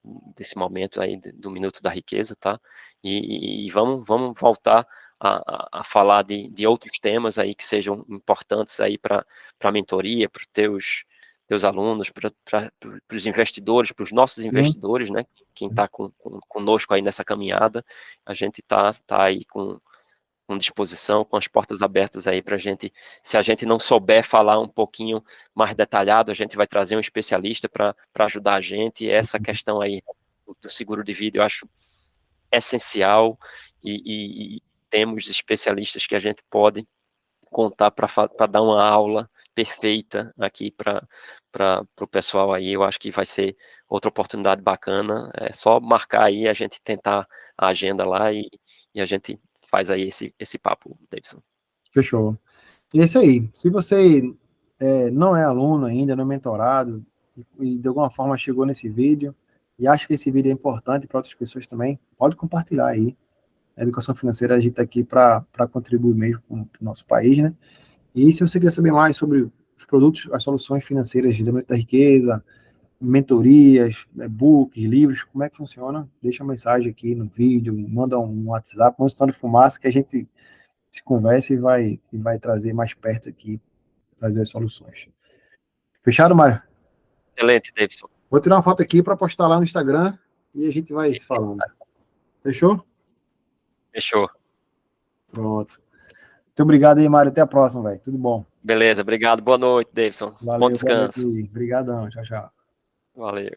momento aí do Minuto da Riqueza, tá? E vamos voltar a falar de outros temas aí que sejam importantes aí para a mentoria, para os teus alunos, para os investidores, para os nossos
Sim,
investidores, né? Quem está conosco aí nessa caminhada, a gente tá aí com disposição, com as portas abertas aí para a gente. Se a gente não souber falar um pouquinho mais detalhado, a gente vai trazer um especialista para ajudar a gente. E essa questão aí do seguro de vida eu acho essencial e temos especialistas que a gente pode contar para dar uma aula perfeita aqui para o pessoal aí. Eu acho que vai ser outra oportunidade bacana. É só marcar aí, a gente tentar a agenda lá e a gente faz aí esse papo, Davidson.
fechou. E é isso aí. Se você não é aluno ainda, não é mentorado, e de alguma forma chegou nesse vídeo, e acha que esse vídeo é importante para outras pessoas também, pode compartilhar aí. A educação financeira, a gente está aqui para contribuir mesmo com o nosso país, né? E se você quer saber mais sobre os produtos, as soluções financeiras de aumento da riqueza, mentorias, e-books, livros, como é que funciona? Deixa uma mensagem aqui no vídeo, manda um WhatsApp, uma história de fumaça que a gente se conversa e vai trazer mais perto aqui, trazer as soluções. Fechado, Mário?
Excelente, Davidson.
Vou tirar uma foto aqui para postar lá no Instagram e a gente vai se falando. Fechou?
Fechou.
Pronto. Muito obrigado aí, Mário. Até a próxima, velho. Tudo bom.
Beleza, obrigado. Boa noite, Davidson. Bom
Valeu, boa noite
descanso.
aí. Obrigadão. Tchau, tchau.
Valeu.